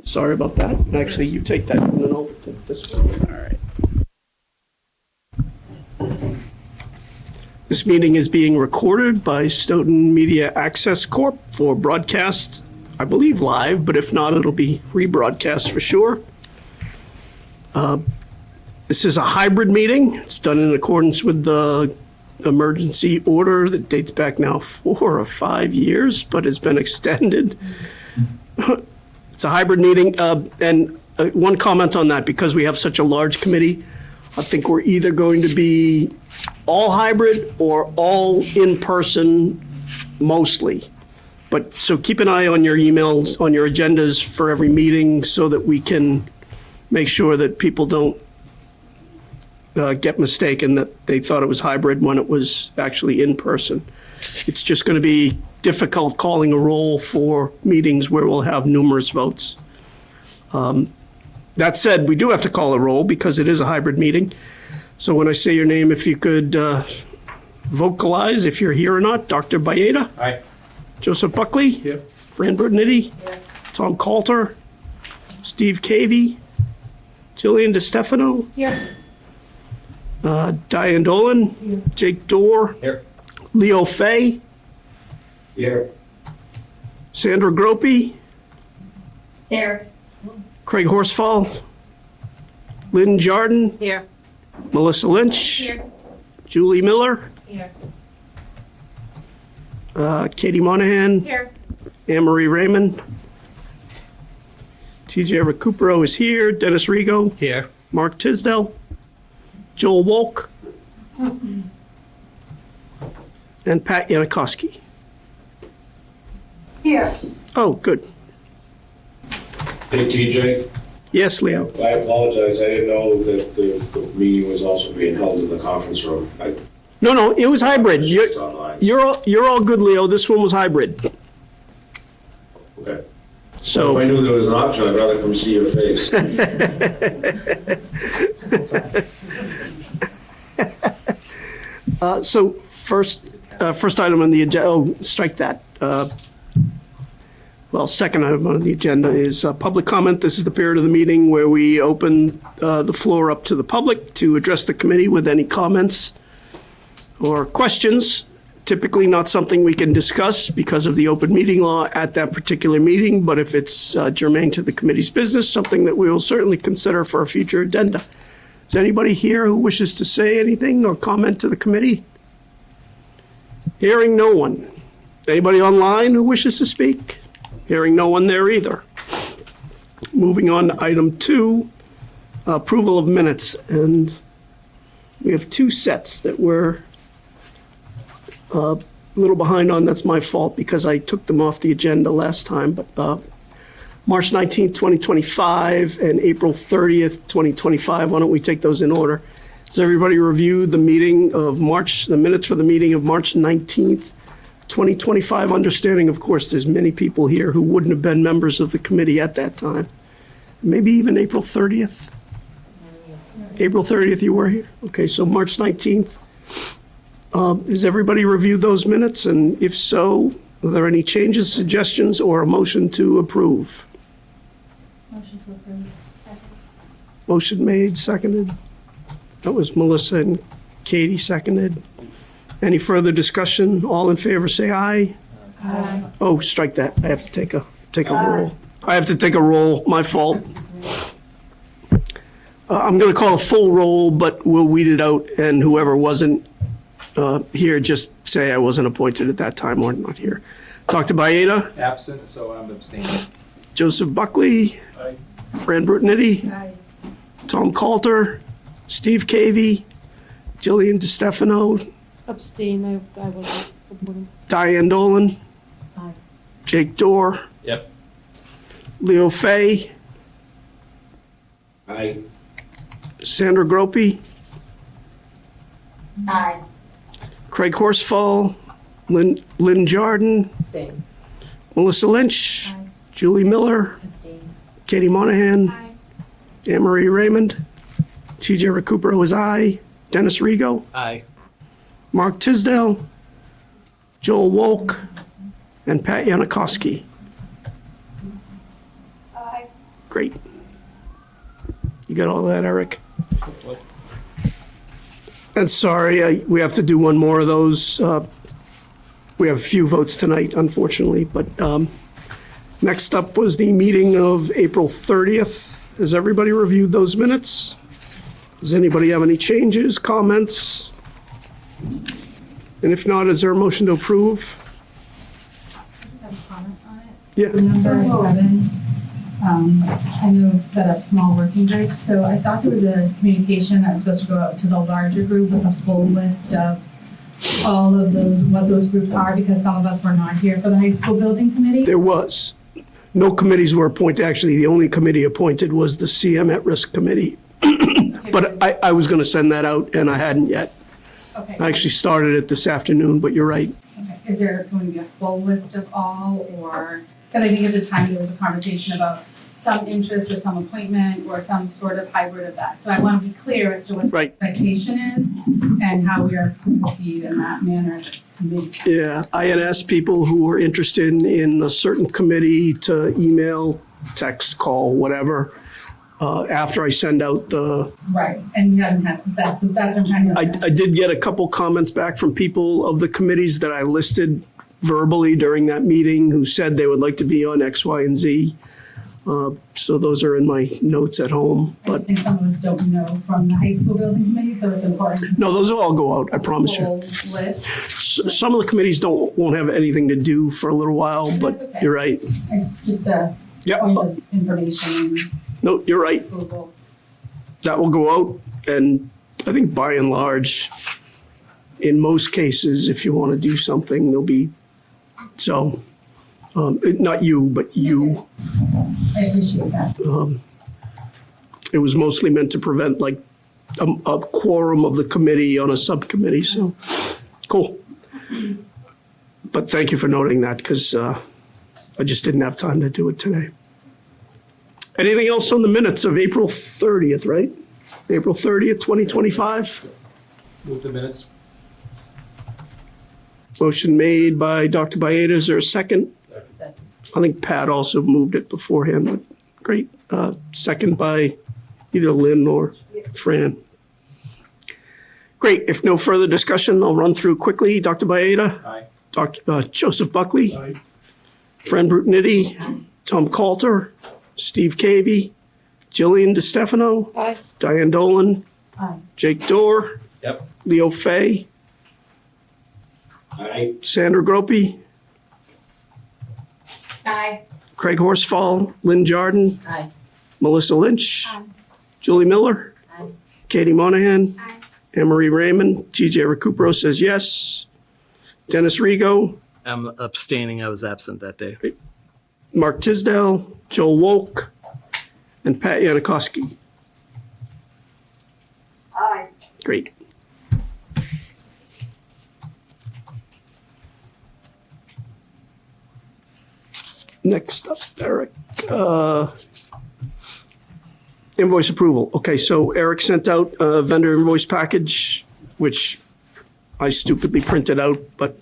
Sorry about that. Actually, you take that and then I'll take this one. All right. This meeting is being recorded by Stoughton Media Access Corp. for broadcast, I believe live, but if not, it'll be rebroadcast for sure. This is a hybrid meeting. It's done in accordance with the emergency order that dates back now 4 or 5 years, but has been extended. It's a hybrid meeting, and one comment on that, because we have such a large committee, I think we're either going to be all hybrid or all in person mostly. But so keep an eye on your emails, on your agendas for every meeting so that we can make sure that people don't get mistaken that they thought it was hybrid when it was actually in person. It's just going to be difficult calling a roll for meetings where we'll have numerous votes. That said, we do have to call a roll because it is a hybrid meeting. So when I say your name, if you could vocalize if you're here or not. Dr. Baeta? Aye. Joseph Buckley? Here. Fran Bertinetti? Here. Tom Coulter? Steve Cavey? Jillian DeStefano? Here. Diane Dolan? Here. Jake Dorr? Here. Leo Fay? Here. Sandra Gropey? Here. Craig Horsfall? Lynn Jardin? Here. Melissa Lynch? Here. Julie Miller? Here. Katie Monahan? Here. Anne-Marie Raymond? TJ Recupero is here. Dennis Rigo? Here. Mark Tisdale? Joel Wolk? And Pat Yanikoski. Here. Oh, good. Hey, TJ, Yes, Leo. I apologize. I didn't know that the meeting was also being held in the conference room. No, it was hybrid. Just online. You're all good, Leo. This one was hybrid. Okay. So. If I knew there was an option, I'd rather come see your face. So first item on the agenda, strike that. Second item on the agenda is public comment. This is the period of the meeting where we open the floor up to the public to address the committee with any comments or questions. Typically not something we can discuss because of the open meeting law at that particular meeting, but if it's germane to the committee's business, something that we will certainly consider for a future agenda. Is anybody here who wishes to say anything or comment to the committee? Hearing no one. Anybody online who wishes to speak? Hearing no one there either. Moving on to item 2, approval of minutes. And we have 2 sets that we're a little behind on. That's my fault because I took them off the agenda last time. But March 19th, 2025 and April 30th, 2025. Why don't we take those in order? Has everybody reviewed the meeting of March, the minutes for the meeting of March 19th, 2025? Understanding, of course, there's many people here who wouldn't have been members of the committee at that time. Maybe even April 30th? April 30th you were here? Okay, so March 19th. Has everybody reviewed those minutes? And if so, are there any changes, suggestions, or a motion to approve? Motion to approve. Second. Motion made, seconded. That was Melissa and Katie seconded. Any further discussion? All in favor, say aye. Aye. Oh, strike that. I have to take a roll. I have to take a roll. My fault. I'm going to call a full roll, but we'll weed it out, and whoever wasn't here, just say I wasn't appointed at that time or not here. Dr. Baeta, Absent, so I'm abstaining. Joseph Buckley, Aye. Fran Bertinetti, Aye. Tom Coulter, Steve Cavey, Jillian DeStefano, Abstain, I was reporting. Diane Dolan, Aye. Jake Dorr, Yep. Leo Fay, Aye. Sandra Gropey, Aye. Craig Horsfall, Lynn Jardin, Abstain. Melissa Lynch, Aye. Julie Miller, Abstain. Katie Monahan, Aye. Anne-Marie Raymond, TJ Recupero is aye, Dennis Rigo, Aye. Mark Tisdale, Joel Wolk, and Pat Yanikoski. Great. You got all that, Eric? And sorry, we have to do one more of those. We have a few votes tonight, unfortunately, but next up was the meeting of April 30th. Has everybody reviewed those minutes? Does anybody have any changes, comments? And if not, is there a motion to approve? I just have a comment on it. Yeah. Number 7, I know set up small working groups, so I thought there was a communication that was supposed to go out to the larger group with a full list of all of those, what those groups are, because some of us were not here for the high school building committee. There was. No committees were appointed. Actually, the only committee appointed was the CM at Risk Committee. But I was going to send that out, and I hadn't yet. Okay. I actually started it this afternoon, but you're right. Okay. Is there going to be a full list of all, or, because I think at the time there was a conversation about some interest or some appointment or some sort of hybrid of that. So I want to be clear as to what the Right. expectation is and how we are to proceed in that manner as a committee. Yeah, I had asked people who were interested in a certain committee to email, text, call, whatever, after I send out the, Right, and you haven't had, that's what I'm trying to. I did get a couple comments back from people of the committees that I listed verbally during that meeting who said they would like to be on X, Y, and Z. So those are in my notes at home, I but just think some of us don't know from the high school building committee, so it's important. no, those will all go out, I promise you. Full list. Some of the committees won't have anything to do for a little while, but That's okay. you're right. Just a Yep. point of information No, you're right. and approval. That will go out, and I think by and large, in most cases, if you want to do something, there'll be, so, not you, but you. I appreciate that. It was mostly meant to prevent like a quorum of the committee on a subcommittee, so, cool. But thank you for noting that, because I just didn't have time to do it today. Anything else on the minutes of April 30th, right? April 30th, 2025? Move the minutes. Motion made by Dr. Baeta. Is there a second? I think Pat also moved it beforehand, but great. Second by either Lynn or Fran. Great. If no further discussion, I'll run through quickly. Dr. Baeta? Aye. Dr. Joseph Buckley? Fran Brutinitti? Tom Coulter? Steve Cavey? Jillian DeStefano? Aye. Diane Dolan? Aye. Jake Dorr? Yep. Leo Fay? Aye. Sandra Gropey? Aye. Craig Horsfall? Lynn Jarden? Aye. Melissa Lynch? Aye. Julie Miller? Aye. Katie Monahan? Aye. Anne-Marie Raymond? TJ Recupero says yes. Dennis Rego? I'm abstaining. I was absent that day. Mark Tisdale? Joel Wolk? And Pat Yanikowski? Aye. Great. Next up, Eric. Invoice approval. Okay, so Eric sent out a vendor invoice package, which I stupidly printed out, but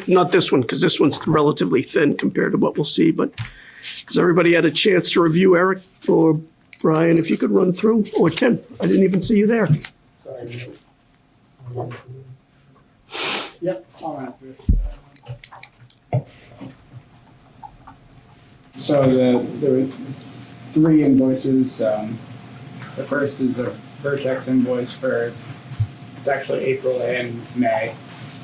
not this one, because this one's relatively thin compared to what we'll see, but has everybody had a chance to review, Eric or Brian, if you could run through, or Tim? I didn't even see you there. Yep, I'll run through it. So there were 3 invoices. The first is a Vertex invoice for, it's actually April and May,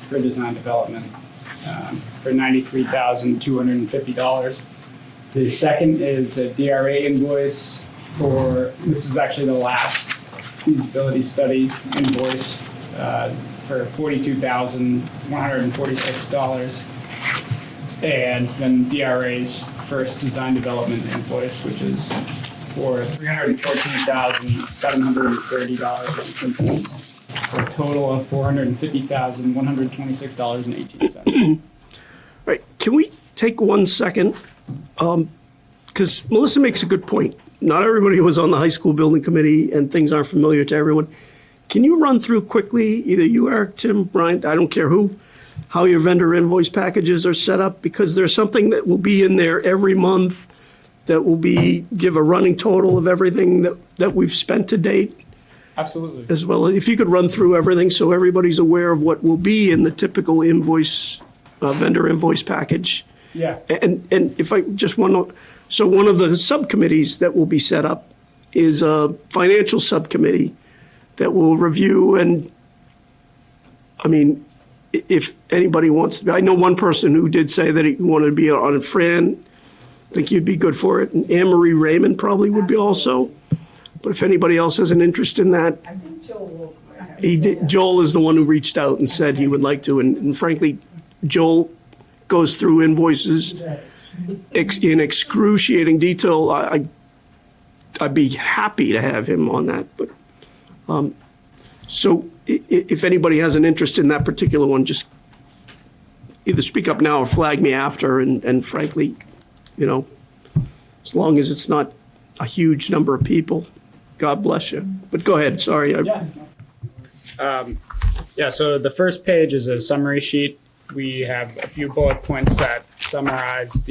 for design development, for $93,250. The second is a DRA invoice for, this is actually the last feasibility study invoice, for $42,146. And then DRA's first design development invoice, which is for $314,730, for a total of $450,126.18. Right, can we take 1 second? Because Melissa makes a good point. Not everybody was on the high school building committee and things aren't familiar to everyone. Can you run through quickly, either you, Eric, Tim, Brian, I don't care who, how your vendor invoice packages are set up? Because there's something that will be in there every month that will give a running total of everything that we've spent to date, Absolutely. as well? If you could run through everything so everybody's aware of what will be in the typical invoice, vendor invoice package. Yeah. And if I just want to, so one of the subcommittees that will be set up is a financial subcommittee that will review and, I mean, if anybody wants to be, I know one person who did say that he wanted to be on it. Fran, I think you'd be good for it. And Anne Marie Raymond probably would be also. But if anybody else has an interest in that, I think Joel will. Joel is the one who reached out and said he would like to. And frankly, Joel goes through invoices in excruciating detail. I'd be happy to have him on that. But so if anybody has an interest in that particular one, just either speak up now or flag me after. And frankly, you know, as long as it's not a huge number of people, God bless you. But go ahead. Sorry. Yeah, so the first page is a summary sheet. We have a few bullet points that summarize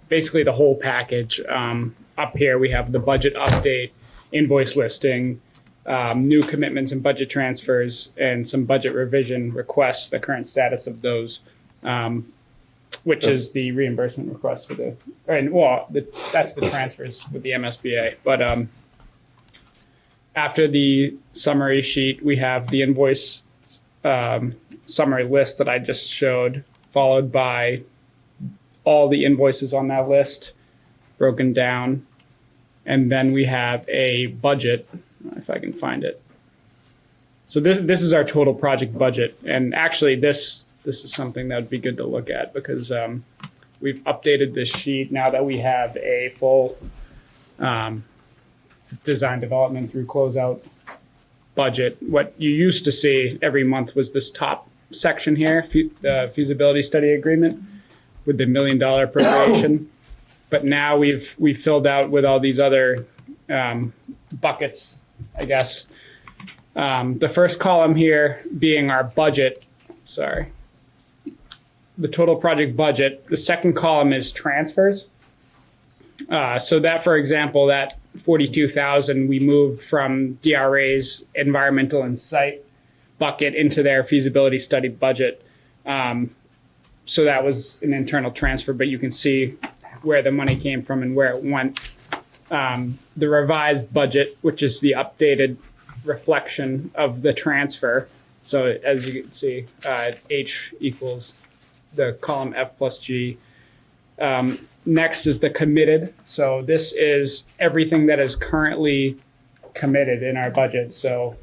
basically the whole package. Up here, we have the budget update, invoice listing, new commitments and budget transfers, and some budget revision requests, the current status of those, which is the reimbursement request for that's the transfers with the MSBA. But after the summary sheet, we have the invoice summary list that I just showed, followed by all the invoices on that list broken down. And then we have a budget, if I can find it. So this is our total project budget. And actually this is something that would be good to look at because we've updated this sheet now that we have a full design development through closeout budget. What you used to see every month was this top section here, the feasibility study agreement with the $1 million appropriation. But now we've filled out with all these other buckets, I guess. The first column here being our budget, the total project budget. The second column is transfers. So that, for example, that 42,000 we moved from DRA's environmental and site bucket into their feasibility study budget. So that was an internal transfer, but you can see where the money came from and where it went. The revised budget, which is the updated reflection of the transfer. So as you can see, H equals the column F plus G. Next is the committed. So this is everything that is currently committed in our budget. So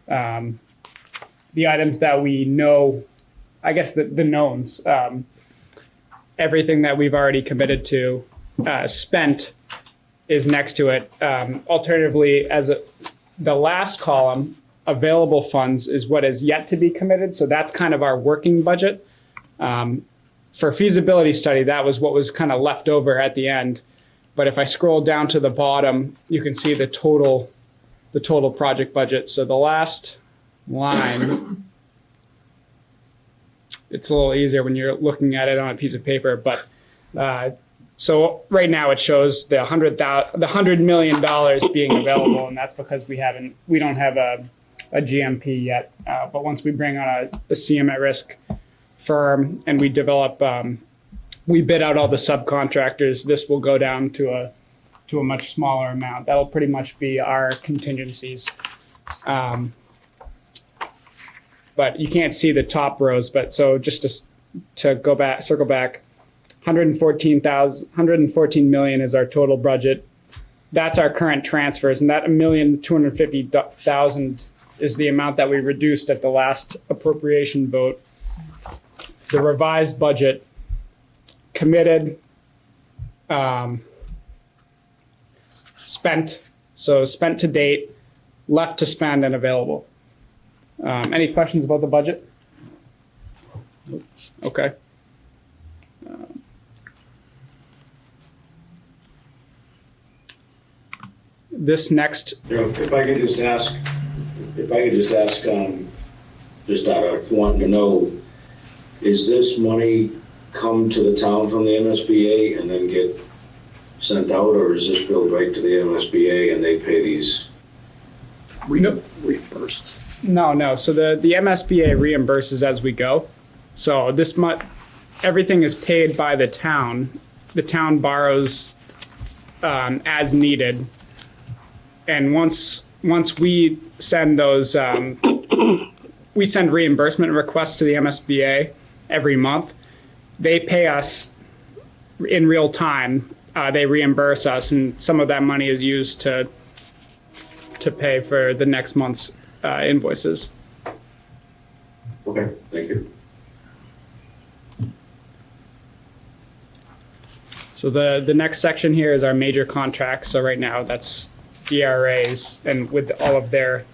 the items that we know, I guess the knowns, everything that we've already committed to, spent is next to it. Alternatively, the last column, available funds, is what is yet to be committed. So that's kind of our working budget. For feasibility study, that was what was kind of left over at the end. But if I scroll down to the bottom, you can see the total project budget. So the last line, it's a little easier when you're looking at it on a piece of paper. But so right now it shows the $100 million being available, and that's because we don't have a GMP yet. But once we bring on a CM at risk firm and we develop, we bid out all the subcontractors, this will go down to a much smaller amount. That'll pretty much be our contingencies. But you can't see the top rows. But so just to circle back, 114 million is our total budget. That's our current transfers, and that 1,250,000 is the amount that we reduced at the last appropriation vote. The revised budget committed, spent to date, left to spend, and available. Any questions about the budget? Okay. This next, If I could just ask, just out of wanting to know, is this money come to the town from the MSBA and then get sent out, or is this billed right to the MSBA and they pay these? Reimbursed. No. So the MSBA reimburses as we go. So everything is paid by the town. The town borrows as needed. And once we send those, we send reimbursement requests to the MSBA every month. They pay us in real time. They reimburse us, and some of that money is used to pay for the next month's invoices. Okay, thank you. So the next section here is our major contracts. So right now that's DRAs, and with all of their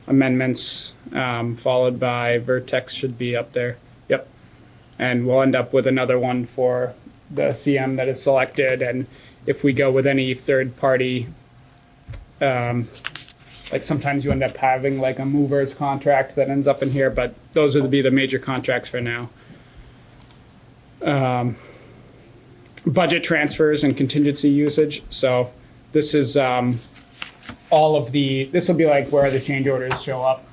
amendments, followed by Vertex should be up there. Yep. And we'll end up with another one for the CM that is selected. And if we go with any third party, like sometimes you end up having like a movers contract that ends up in here, but those would be the major contracts for now. Budget transfers and contingency usage. So this is all of this will be like where the change orders show up.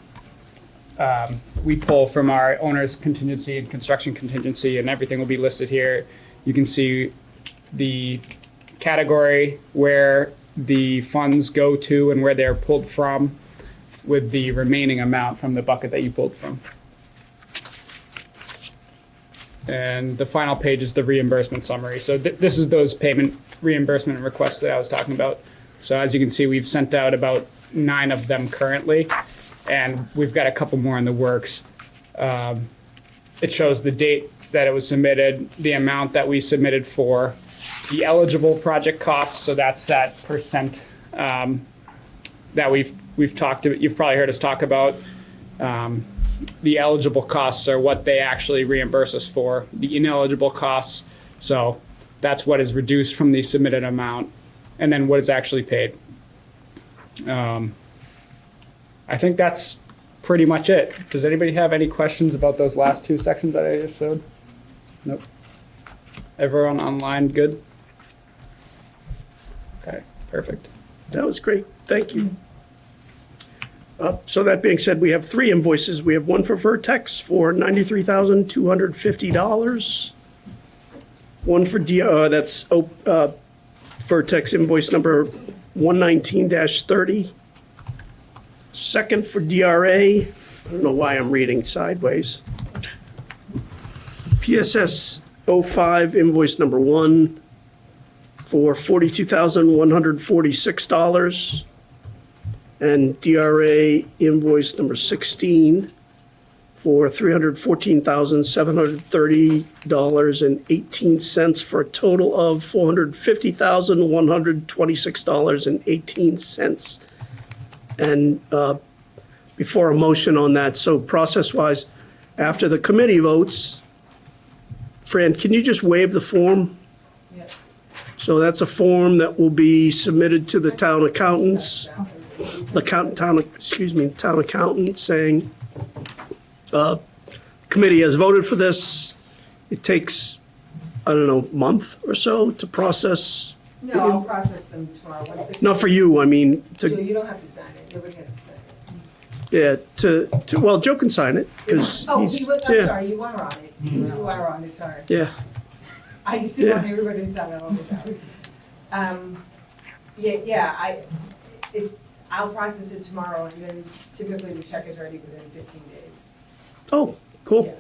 We pull from our owner's contingency and construction contingency, and everything will be listed here. You can see the category where the funds go to and where they're pulled from, with the remaining amount from the bucket that you pulled from. And the final page is the reimbursement summary. So this is those payment reimbursement requests that I was talking about. So as you can see, we've sent out about 9 of them currently, and we've got a couple more in the works. It shows the date that it was submitted, the amount that we submitted for, the eligible project costs. So that's that percent that we've talked about. You've probably heard us talk about. The eligible costs are what they actually reimburse us for. The ineligible costs, so that's what is reduced from the submitted amount, and then what is actually paid. I think that's pretty much it. Does anybody have any questions about those last 2 sections that I just showed? Nope. Everyone online good? Okay, perfect. That was great. Thank you. So that being said, we have 3 invoices. We have one for Vertex for $93,250. One for that's Vertex invoice number 119-30. Second for DRA, I don't know why I'm reading sideways. PSS 05 invoice number 1 for $42,146. And DRA invoice number 16 for $314,730.18 for a total of $450,126.18. And before a motion on that, so process-wise, after the committee votes, Fran, can you just waive the form? Yeah. So that's a form that will be submitted to the town accountants. The town accountant saying, committee has voted for this. It takes, I don't know, a month or so to process. No, I'll process them tomorrow. Not for you, I mean, Joe, to, you don't have to sign it. Nobody has to sign it. yeah, well, Joe can sign it, because Oh, he's, I'm yeah, sorry, you are on it. You are on it, sorry. yeah. I just didn't want everybody to sign it all the time. I'll process it tomorrow, and then typically the check is ready within 15 days. Oh, cool. Yeah.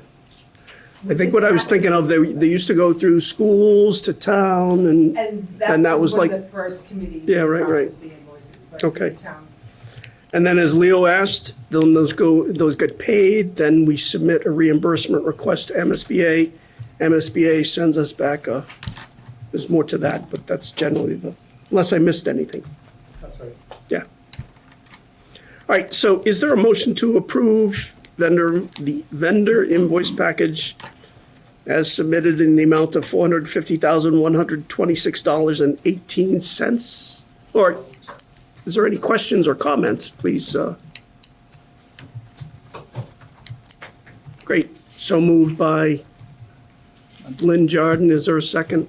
I think what I was thinking of, they used to go through schools to town, and And that that was was one like- of the first committees Yeah, that right, right. processed the invoices. but Okay. the town- then as Leo asked, then those get paid, then we submit a reimbursement request to MSBA. MSBA sends us back there's more to that, but that's generally unless I missed anything. That's right. Yeah. All right, so is there a motion to approve the vendor invoice package as submitted in the amount of $450,126.18? Or is there any questions or comments, please? Great, so moved by Lynn Jarden, is there a second?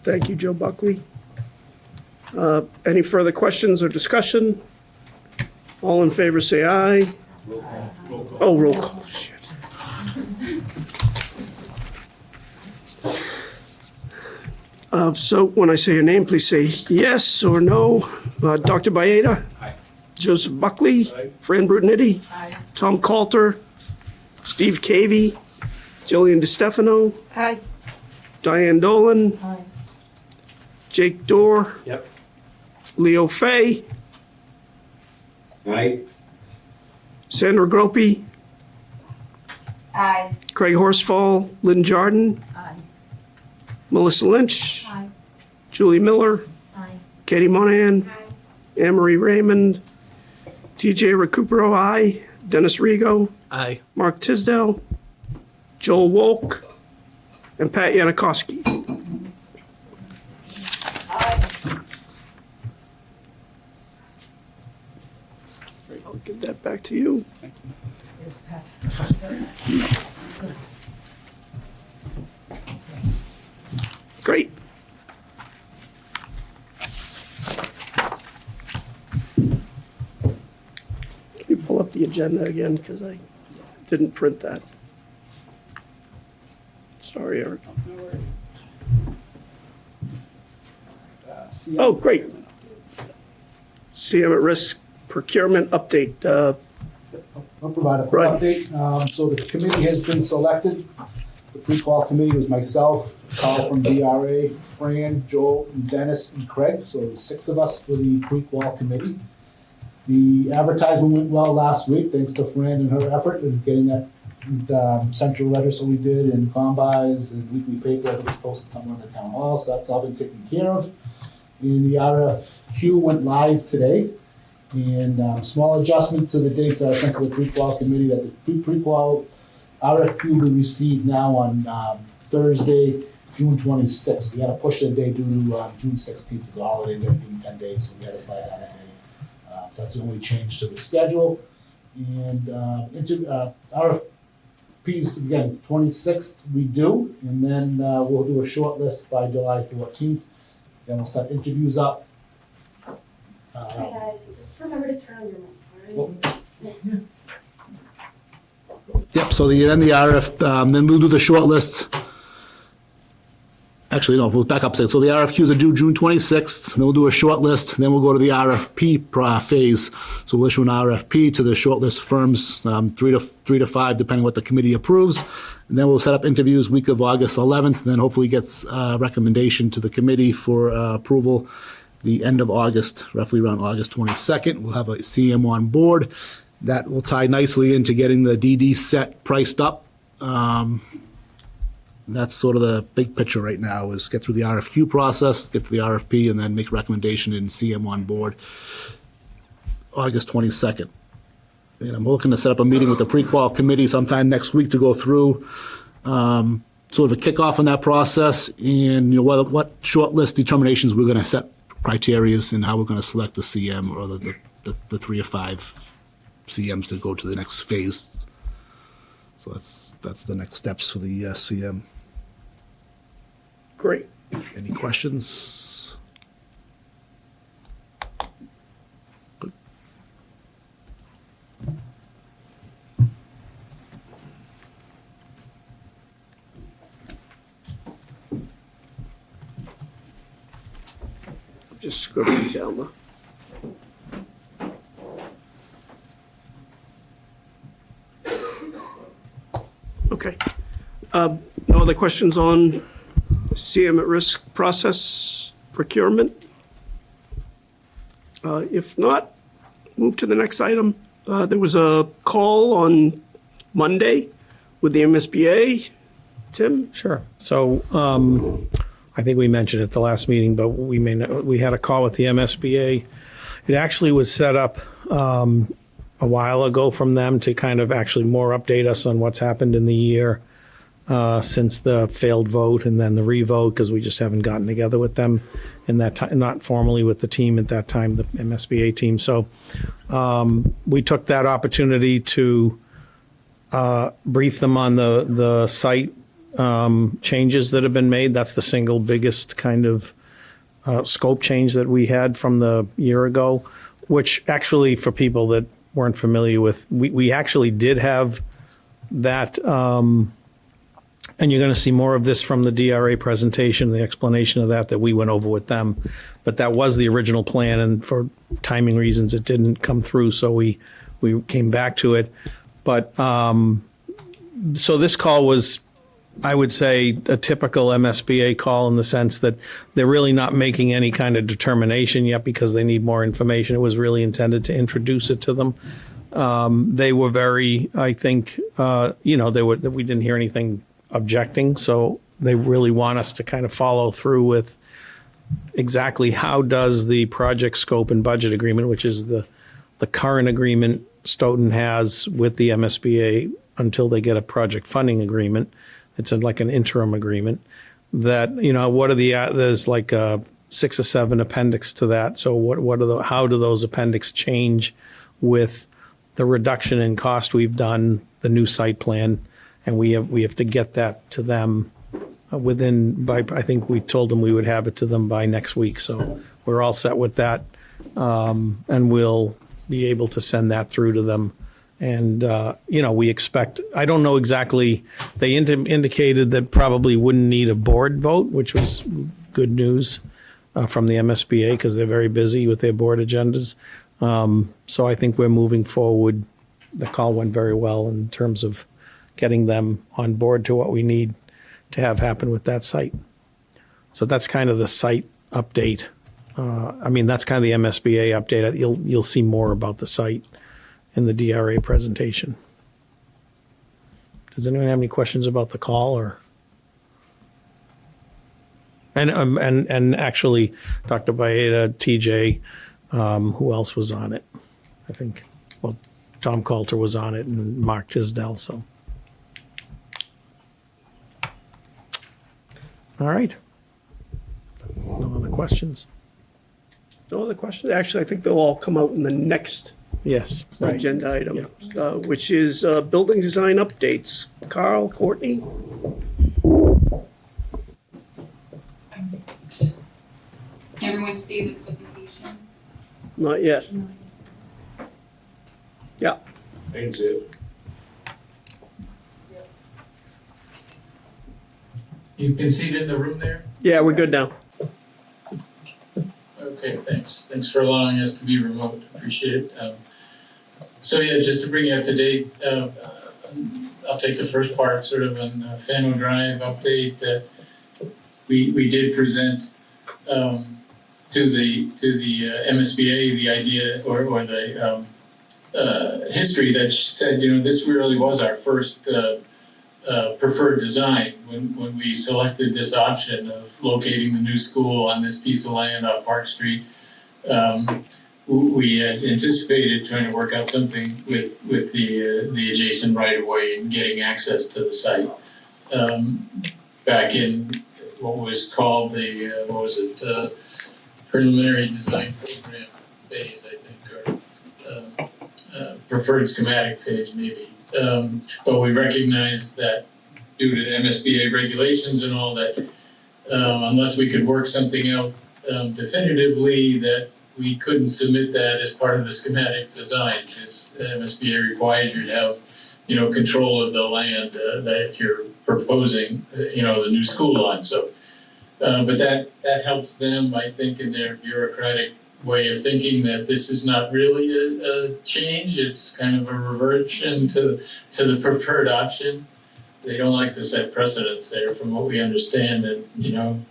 Thank you, Joe Buckley. Any further questions or discussion? All in favor, say aye. Oh, roll call, shit. So when I say your name, please say yes or no. Dr. Baeta? Aye. Joseph Buckley? Fran Brutinitti? Tom Coulter? Steve Cavey? Jillian DeStefano? Aye. Diane Dolan? Aye. Jake Dorr? Yep. Leo Fay? Aye. Sandra Gropey? Aye. Craig Horsfall? Lynn Jarden? Aye. Melissa Lynch? Aye. Julie Miller? Aye. Katie Monahan? Anne Marie Raymond? TJ Recupero, aye. Dennis Rego? Aye. Mark Tisdale? Joel Wolk? And Pat Yanakowski. I'll give that back to you. Yes, pass. Great. Can you pull up the agenda again, because I didn't print that. Sorry, Eric. No worries. CM Oh, great. procurement update. CM at risk procurement update. I'll provide a quick Right. update. So the committee has been selected. The pre-qual committee was myself, Carl from DRA, Fran, Joel, and Dennis, and Craig. So there's 6 of us for the pre-qual committee. The advertisement went well last week, thanks to Fran and her effort in getting that central register we did, and combis and weekly paper that was posted somewhere in the town hall. So that's all been taken care of. And the RFQ went live today. And small adjustment to the dates that I sent to the pre-qual committee, that the pre-qual RFQ will be received now on Thursday, June 26th. We had to push the day due to June 16th is a holiday, there being 10 days, so we had to slide out a day. So that's the only change to the schedule. And RFPs, again, 26th we do, and then we'll do a short list by July 14th. Then we'll set interviews up. Hi guys, just remember to turn on your mics, all right? Yes. Yep, so then the then we'll do the short list. Actually, no, we'll back up a second. So the RFQs are due June 26th, then we'll do a short list, then we'll go to the RFP phase. So we'll issue an RFP to the short list firms, 3 to 5, depending what the committee approves. And then we'll set up interviews week of August 11th, and then hopefully gets a recommendation to the committee for approval the end of August, roughly around August 22nd. We'll have a CM on board. That will tie nicely into getting the DD set priced up. That's sort of the big picture right now, is get through the RFQ process, get to the RFP, and then make a recommendation and CM on board August 22nd. And I'm looking to set up a meeting with the pre-qual committee sometime next week to go through sort of a kickoff in that process, and what short list determinations we're going to set, criterias, and how we're going to select the CM or the 3 or 5 CMs to go to the next phase. So that's the next steps for the CM. Great. Any questions? Good. Just scribbling down the. Okay. No other questions on CM at risk process procurement? If not, move to the next item. There was a call on Monday with the MSBA. Tim? Sure. So I think we mentioned it at the last meeting, but we had a call with the MSBA. It actually was set up a while ago from them to kind of actually more update us on what's happened in the year since the failed vote and then the revote, because we just haven't gotten together with them in that time, not formally with the team at that time, the MSBA team. So we took that opportunity to brief them on the site changes that have been made. That's the single biggest kind of scope change that we had from the year ago, which actually, for people that weren't familiar with, we actually did have that, and you're going to see more of this from the DRA presentation, the explanation of that we went over with them. But that was the original plan, and for timing reasons, it didn't come through, so we came back to it. But so this call was, I would say, a typical MSBA call in the sense that they're really not making any kind of determination yet because they need more information. It was really intended to introduce it to them. They were very, I think, we didn't hear anything objecting, so they really want us to kind of follow through with exactly how does the project scope and budget agreement, which is the current agreement Stoughton has with the MSBA until they get a project funding agreement. It's like an interim agreement that, what are there's like 6 or 7 appendix to that. So how do those appendix change with the reduction in cost we've done, the new site plan, and we have to get that to them I think we told them we would have it to them by next week. So we're all set with that. And we'll be able to send that through to them. And, we expect, I don't know exactly, they indicated that probably wouldn't need a board vote, which was good news from the MSBA because they're very busy with their board agendas. So I think we're moving forward. The call went very well in terms of getting them on board to what we need to have happen with that site. So that's kind of the site update. That's kind of the MSBA update. You'll see more about the site in the DRA presentation. Does anyone have any questions about the call or? And actually, Dr. Baeta, TJ, who else was on it? I think, Tom Coulter was on it and Mark Tisdale, so. All right. No other questions? No other questions? Actually, I think they'll all come out in the next Yes, right. agenda item, which is building design updates. Carl, Courtney? Everyone see the presentation? Not yet. Yeah. I didn't see it. You can see it in the room there? Yeah, we're good now. Okay, thanks. Thanks for allowing us to be remote. Appreciate it. Just to bring you up to date, I'll take the first part, sort of on Fano Drive update. We did present to the MSBA the idea or the history that said, this really was our first preferred design when we selected this option of locating the new school on this piece of land on Park Street. We had anticipated trying to work out something with the adjacent right of way and getting access to the site. Back in what was called the preliminary design program phase, I think, or preferred schematic phase maybe. But we recognized that due to MSBA regulations and all that, unless we could work something out definitively, that we couldn't submit that as part of the schematic design because MSBA requires you to have, control of the land that you're proposing, the new school on. So, but that helps them, I think, in their bureaucratic way of thinking that this is not really a change. It's kind of a reversion to the preferred option. They don't like to set precedents there from what we understand, and,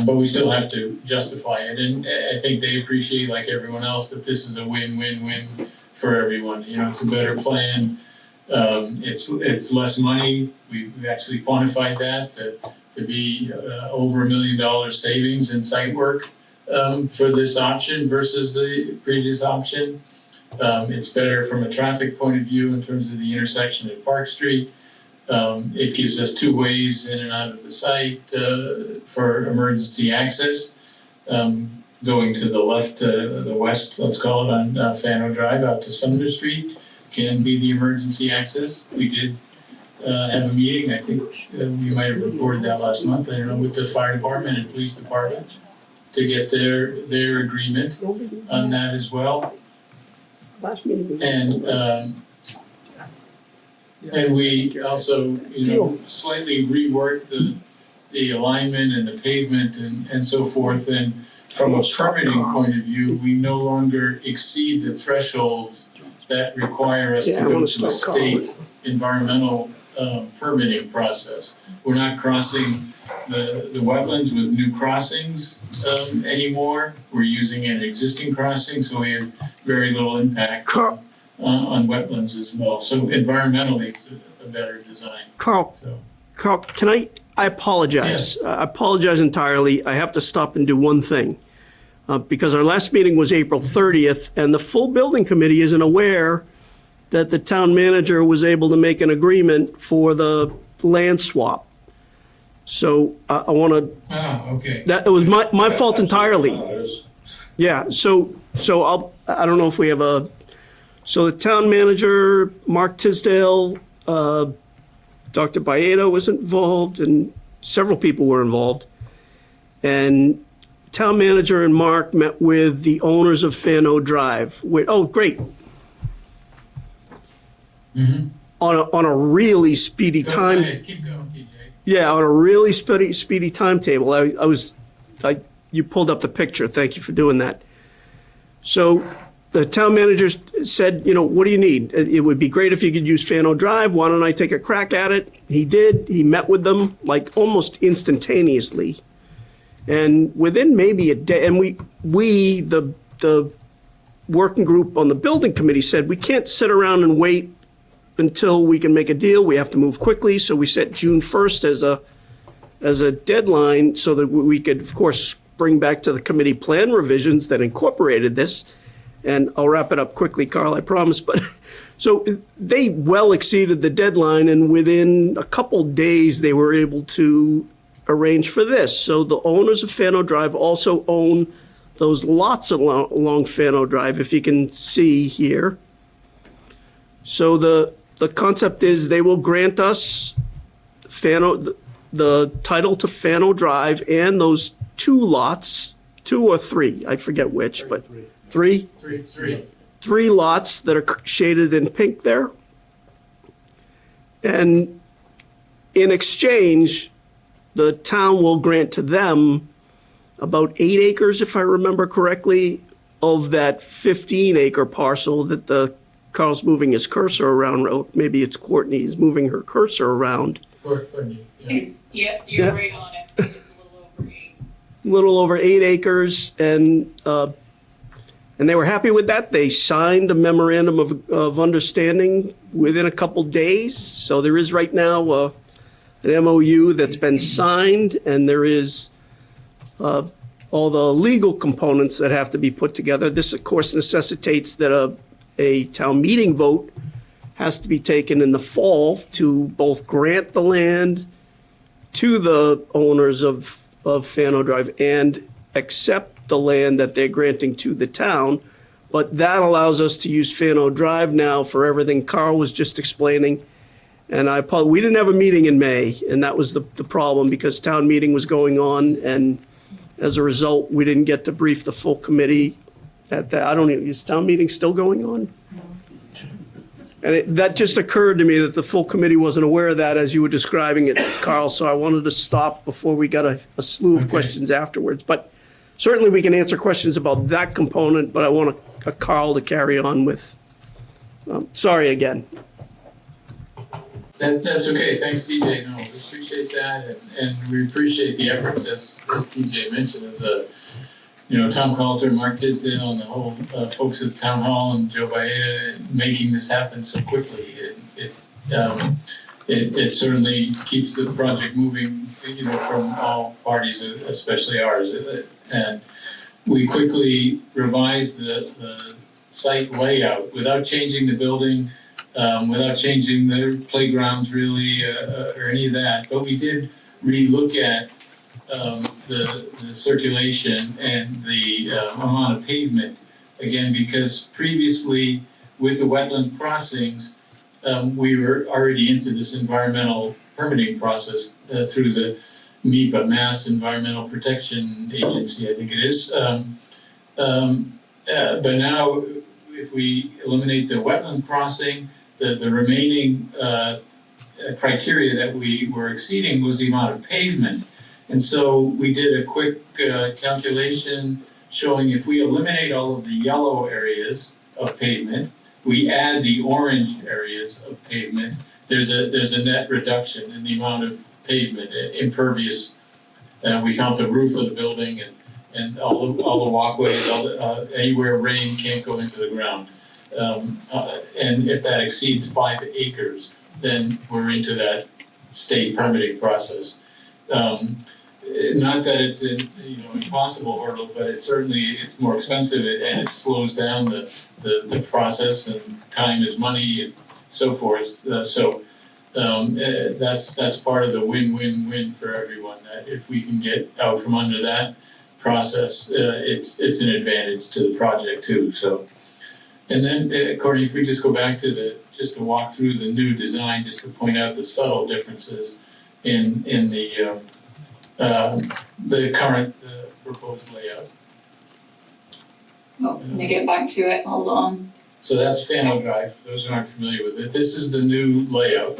but we still have to justify it. And I think they appreciate, like everyone else, that this is a win-win-win for everyone. It's a better plan. It's less money. We've actually quantified that to be over $1 million savings in site work for this option versus the previous option. It's better from a traffic point of view in terms of the intersection at Park Street. It gives us 2 ways in and out of the site for emergency access. Going to the left, the west, let's call it, on Fano Drive out to Sumner Street can be the emergency access. We did have a meeting, I think we might have reported that last month, I don't know, with the fire department and police department to get their agreement on that as well. Last meeting. And we also, slightly reworked the alignment and the pavement and so forth. And from a permitting point of view, we no longer exceed the thresholds that require us to go to a state environmental permitting process. We're not crossing the wetlands with new crossings anymore. We're using an existing crossing, so we have very little impact on wetlands as well. So environmentally, it's a better design. Carl, can I apologize. Yeah. I apologize entirely. I have to stop and do one thing. Because our last meeting was April 30th, and the full building committee isn't aware that the town manager was able to make an agreement for the land swap. So I want to, Okay. that it was my fault entirely. Yeah, so I don't know if we have so the town manager, Mark Tisdale, Dr. Baeta was involved, and several people were involved. And town manager and Mark met with the owners of Fano Drive. Great. Mm-hmm. On a really speedy Go time. ahead, keep going, TJ. Yeah, on a really speedy timetable. You pulled up the picture. Thank you for doing that. So the town manager said, what do you need? It would be great if you could use Fano Drive. Why don't I take a crack at it? He did. He met with them like almost instantaneously. And within maybe a day, and we the working group on the building committee said, we can't sit around and wait until we can make a deal. We have to move quickly. So we set June 1st as a deadline so that we could, of course, bring back to the committee plan revisions that incorporated this. And I'll wrap it up quickly, Carl, I promise. But so they well exceeded the deadline, and within a couple days, they were able to arrange for this. So the owners of Fano Drive also own those lots along Fano Drive, if you can see here. So the concept is they will grant us the title to Fano Drive and those 2 lots, 2 or 3, I forget which, but 3? 3 lots that are shaded in pink there. And in exchange, the town will grant to them about 8 acres, if I remember correctly, of that 15-acre parcel that Carl's moving his cursor around. Or maybe it's Courtney's moving her cursor around. Courtney, yeah. You're right on it. It's A little over 8 acres, and they were happy with that. They signed a memorandum of understanding within a couple days. So there is right now an MOU that's been signed, and there is all the legal components that have to be put together. This, of course, necessitates that a town meeting vote has to be taken in the fall to both grant the land to the owners of Fano Drive and accept the land that they're granting to the town. But that allows us to use Fano Drive now for everything Carl was just explaining. And we didn't have a meeting in May, and that was the problem, because town meeting was going on, and as a result, we didn't get to brief the full committee at that. I don't know, is town meeting still going on? And that just occurred to me that the full committee wasn't aware of that as you were describing it, Carl, so I wanted to stop before we got a slew of questions afterwards. But certainly we can answer questions about that component, but I want Carl to carry on with. Sorry again. That's okay. Thanks, TJ. No, we appreciate that, and we appreciate the efforts, as TJ mentioned, as Tom Coulter, Mark Tisdale, and the whole folks at the town hall, and Joe Baeta making this happen so quickly. It certainly keeps the project moving, from all parties, especially ours. And we quickly revised the site layout without changing the building. Without changing the playgrounds really or any of that, but we did relook at the circulation and the amount of pavement again, because previously with the wetland crossings, we were already into this environmental permitting process through the MEPA, Mass Environmental Protection Agency, I think it is. But now, if we eliminate the wetland crossing, the remaining criteria that we were exceeding was the amount of pavement. And so we did a quick calculation showing if we eliminate all of the yellow areas of pavement, we add the orange areas of pavement, there's a net reduction in the amount of pavement, impervious. We count the roof of the building and all the walkways, anywhere rain can't go into the ground. And if that exceeds 5 acres, then we're into that state permitting process. Not that it's an impossible hurdle, but it's more expensive and it slows down the process, and time is money and so forth. That's part of the win-win-win for everyone. That if we can get out from under that process, it's an advantage to the project too. So, and then Courtney, if we just go back to just to walk through the new design, just to point out the subtle differences in the current proposed layout. Oh, let me get back to it, hold on. So that's Fano Drive, for those who aren't familiar with it. This is the new layout.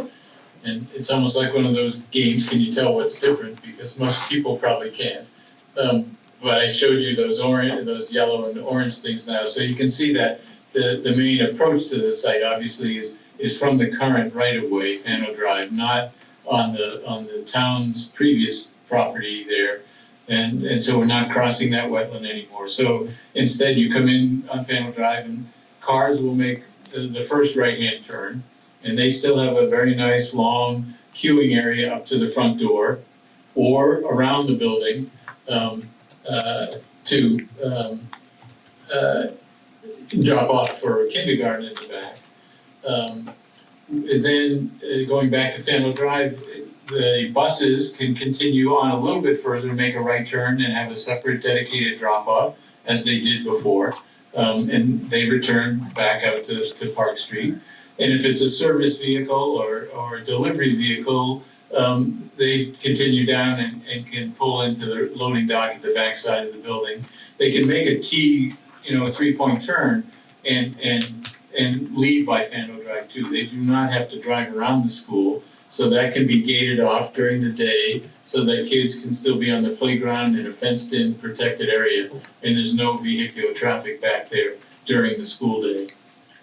And it's almost like one of those games, can you tell what's different? Because most people probably can't. But I showed you those yellow and orange things now. So you can see that the main approach to the site obviously is from the current right-of-way, Fano Drive, not on the town's previous property there. And so we're not crossing that wetland anymore. So instead you come in on Fano Drive and cars will make the first right-hand turn, and they still have a very nice long queuing area up to the front door or around the building to drop off for kindergarten in the back. Then going back to Fano Drive, the buses can continue on a little bit further and make a right turn and have a separate dedicated drop-off as they did before. And they return back out to Park Street. And if it's a service vehicle or a delivery vehicle, they continue down and can pull into the loading dock at the back side of the building. They can make a T, a 3-point turn and leave by Fano Drive too. They do not have to drive around the school. So that can be gated off during the day so that kids can still be on the playground in a fenced-in, protected area, and there's no vehicular traffic back there during the school day.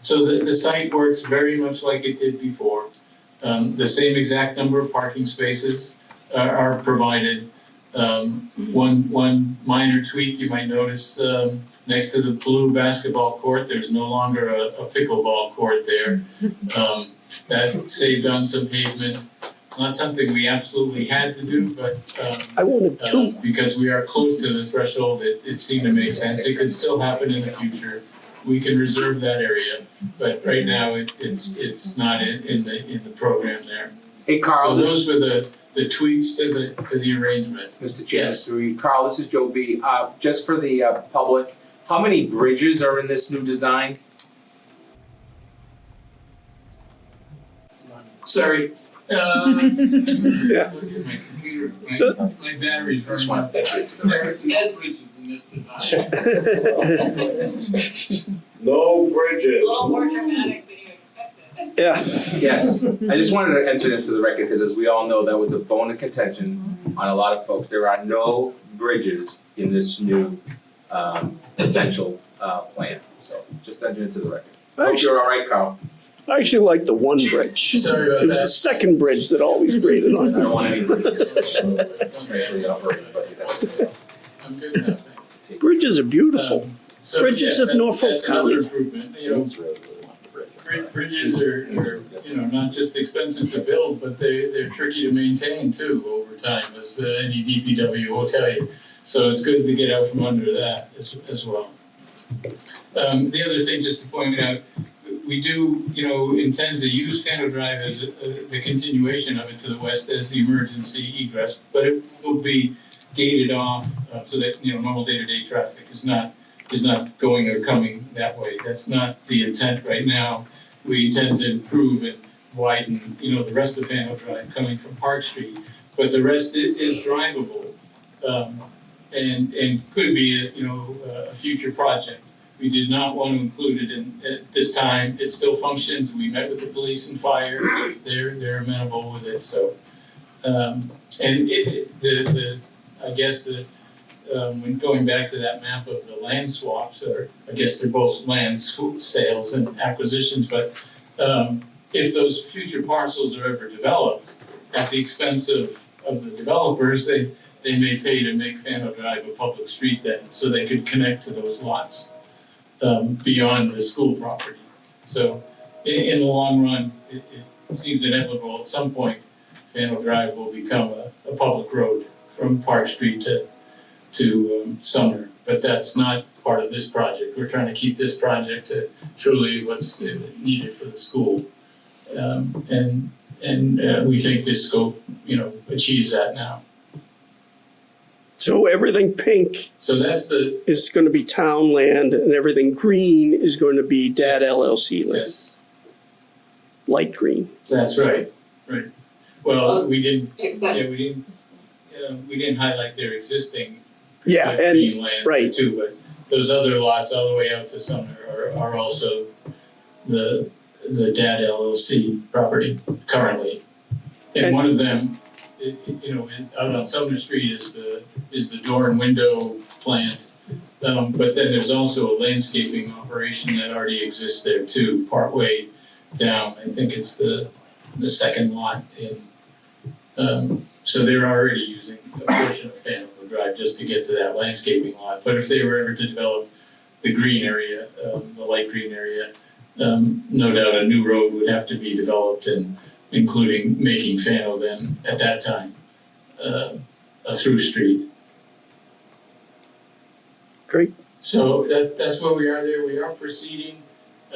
So the site works very much like it did before. The same exact number of parking spaces are provided. One minor tweak you might notice, next to the blue basketball court, there's no longer a pickleball court there. That saved on some pavement. Not something we absolutely had to do, but I wanted two. Because we are close to the threshold, it seemed to make sense. It could still happen in the future. We can reserve that area, but right now it's not in the program there. Hey, Carl. So those were the tweaks to the arrangement. Mr. Chair, Yes. Carl, this is Joe B. Just for the public, how many bridges are in this new design? Sorry. Yeah. Look at my computer. My battery's Just running want out. that to the There are record. no bridges in this design. No bridges. A little more dramatic than you expected. Yeah. Yes, I just wanted to enter into the record because as we all know, that was a bone of contention on a lot of folks. There are no bridges in this new potential plan. So just enter into the record. Hope you're all right, Carl. I actually like the one bridge. Sorry about It was that. the second bridge that always grated I on. don't want any bridges. Okay, Actually, operating budget, that's I'm good now, thanks. Bridges are beautiful. So, Bridges yeah, of Norfolk that's another County. improvement. Bridges are not just expensive to build, but they're tricky to maintain too over time, as any DPW will tell you. So it's good to get out from under that as well. The other thing, just to point out, we do, intend to use Fano Drive as the continuation of it to the west as the emergency egress, but it will be gated off so that normal day-to-day traffic is not going or coming that way. That's not the intent right now. We intend to improve widen, the rest of Faneuil Drive coming from Park Street, but the rest is drivable, and could be a future project. We did not want to include it in at this time. It still functions. We met with the police and fire. They're amenable with it. So, when going back to that map of the land swaps, or I guess they're both land sales and acquisitions, but if those future parcels are ever developed at the expense of the developers, they may pay to make Faneuil Drive a public street then, so they could connect to those lots beyond the school property. So in the long run, it seems inevitable at some point Faneuil Drive will become a public road from Park Street to Sumner. But that's not part of this project. We're trying to keep this project to truly what's needed for the school. And we think this scope, achieves that now. So everything pink So that's the, is going to be town land, and everything green is going to be DAD LLC land, yes, light green. that's right. Well, we didn't, Except, we didn't highlight their existing Yeah, green and, land right. too, but those other lots all the way out to Sumner are also the DAD LLC property currently. And And- one of them, out on Sumner Street is the door and window plant. But then there's also a landscaping operation that already exists there too, partway down. I think it's the second lot in, so they're already using a portion of Faneuil Drive just to get to that landscaping lot. But if they were ever to develop the green area, the light green area, no doubt a new road would have to be developed, and including making Faneuil then at that time a through street. Great. So that's where we are there. We are proceeding,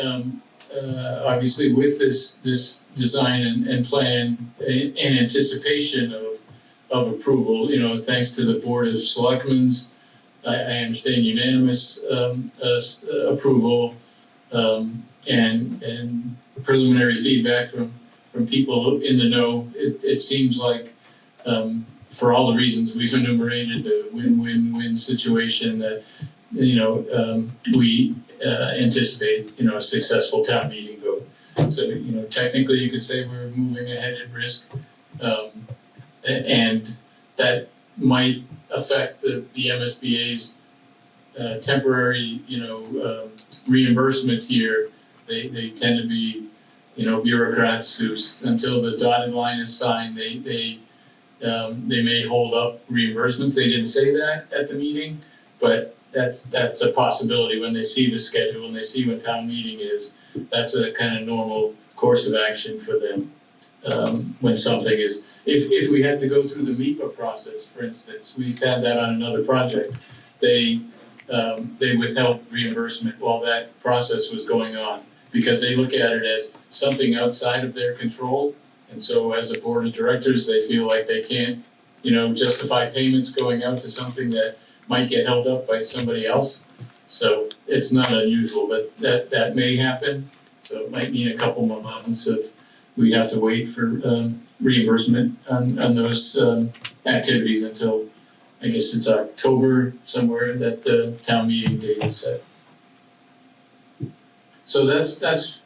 obviously with this design and plan in anticipation of approval, thanks to the Board of Selectmen's, I understand unanimous approval, and preliminary feedback from people in the know. It seems like, for all the reasons we've enumerated, the win-win-win situation that, we anticipate, a successful town meeting vote. So, technically you could say we're moving ahead at risk, and that might affect the MSBA's temporary, reimbursement here. They tend to be, bureaucrats who, until the dotted line is signed, they may hold up reimbursements. They didn't say that at the meeting, but that's a possibility when they see the schedule and they see when town meeting is. That's a kind of normal course of action for them. When something is, if we had to go through the MEPA process, for instance, we've had that on another project. They withheld reimbursement while that process was going on because they look at it as something outside of their control. And so as a board of directors, they feel like they can't, justify payments going out to something that might get held up by somebody else. So it's not unusual, but that may happen. So it might mean a couple more months of, we'd have to wait for reimbursement on those activities until, I guess it's October somewhere that the town meeting date is set. So that's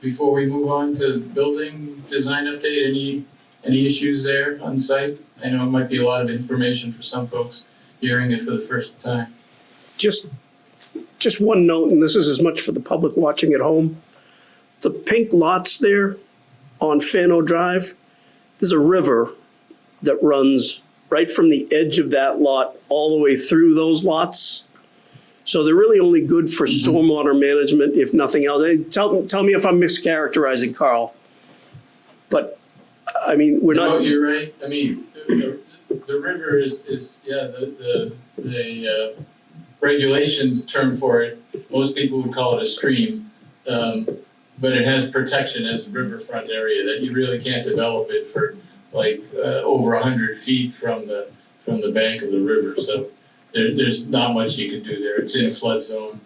before we move on to building design update, any issues there on site? I know it might be a lot of information for some folks hearing it for the first time. Just one note, and this is as much for the public watching at home. The pink lots there on Faneuil Drive, there's a river that runs right from the edge of that lot all the way through those lots. So they're really only good for stormwater management, if nothing else. Tell me if I'm mischaracterizing, Carl. But, I mean, we're No, not... you're right. I mean, the river is the regulations term for it. Most people would call it a stream, but it has protection as a riverfront area that you really can't develop it for like over 100 feet from the bank of the river. So there's not much you can do there. It's in a flood zone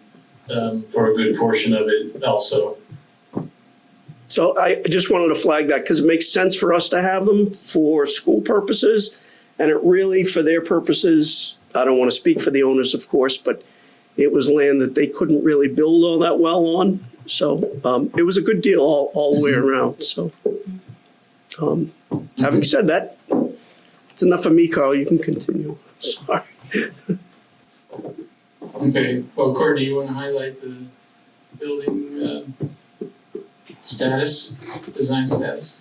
for a good portion of it also. So I just wanted to flag that because it makes sense for us to have them for school purposes. And it really, for their purposes, I don't want to speak for the owners, of course, but it was land that they couldn't really build all that well on. So it was a good deal all the way around. So having said that, it's enough of me, Carl. You can continue. Sorry. Okay, well, Courtney, you wanna highlight the building, status, design status?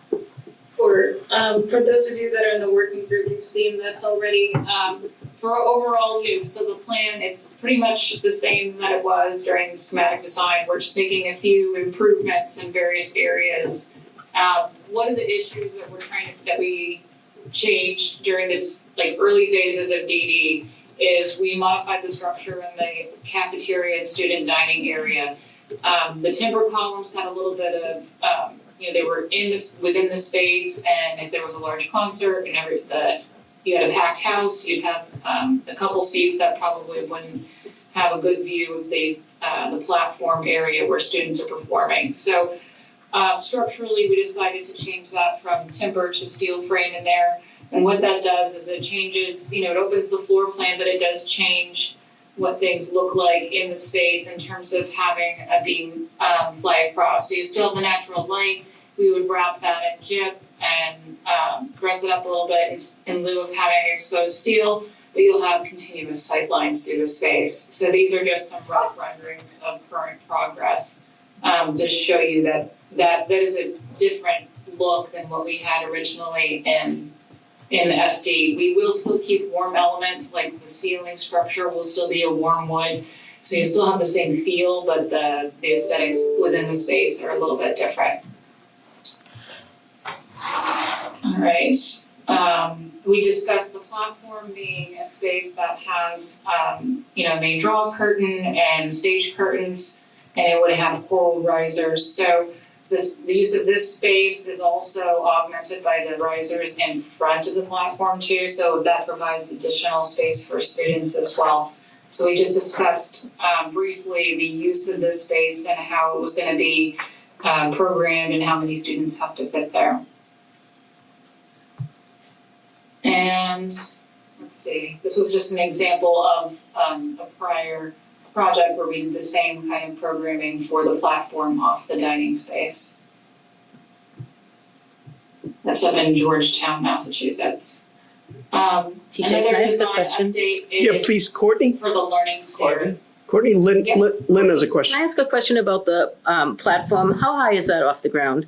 For those of you that are in the working group, you've seen this already. For overall use, so the plan, it's pretty much the same that it was during the schematic design. We're just making a few improvements in various areas. One of the issues that we changed during the early phases of DD is we modified the structure in the cafeteria and student dining area. The timber columns had a little bit of, they were within the space, and if there was a large concert and you had a packed house, you'd have a couple seats that probably wouldn't have a good view of the platform area where students are performing. So structurally, we decided to change that from timber to steel frame in there. And what that does is it changes, it opens the floor plan, but it does change what things look like in the space in terms of having a beam fly across. So you still have the natural light. We would wrap that in gyp and dress it up a little bit in lieu of having exposed steel, but you'll have continuous sight lines through the space. So these are just some rough renderings of current progress to show you that is a different look than what we had originally in the SD. We will still keep warm elements, like the ceiling structure will still be a warm wood. So you still have the same feel, but the aesthetics within the space are a little bit different. All right. We discussed the platform being a space that has, main draw curtain and stage curtains, and it would have coral risers. So the use of this space is also augmented by the risers in front of the platform too, so that provides additional space for students as well. So we just discussed briefly the use of this space and how it was going to be programmed and how many students have to fit there. And let's see, this was just an example of a prior project where we did the same kind of programming for the platform off the dining space. That's up in Georgetown, Massachusetts. TJ, can I ask a question? Yeah, please, Courtney. For the learning stair. Courtney, Lynn has a question. Can I ask a question about the platform? How high is that off the ground?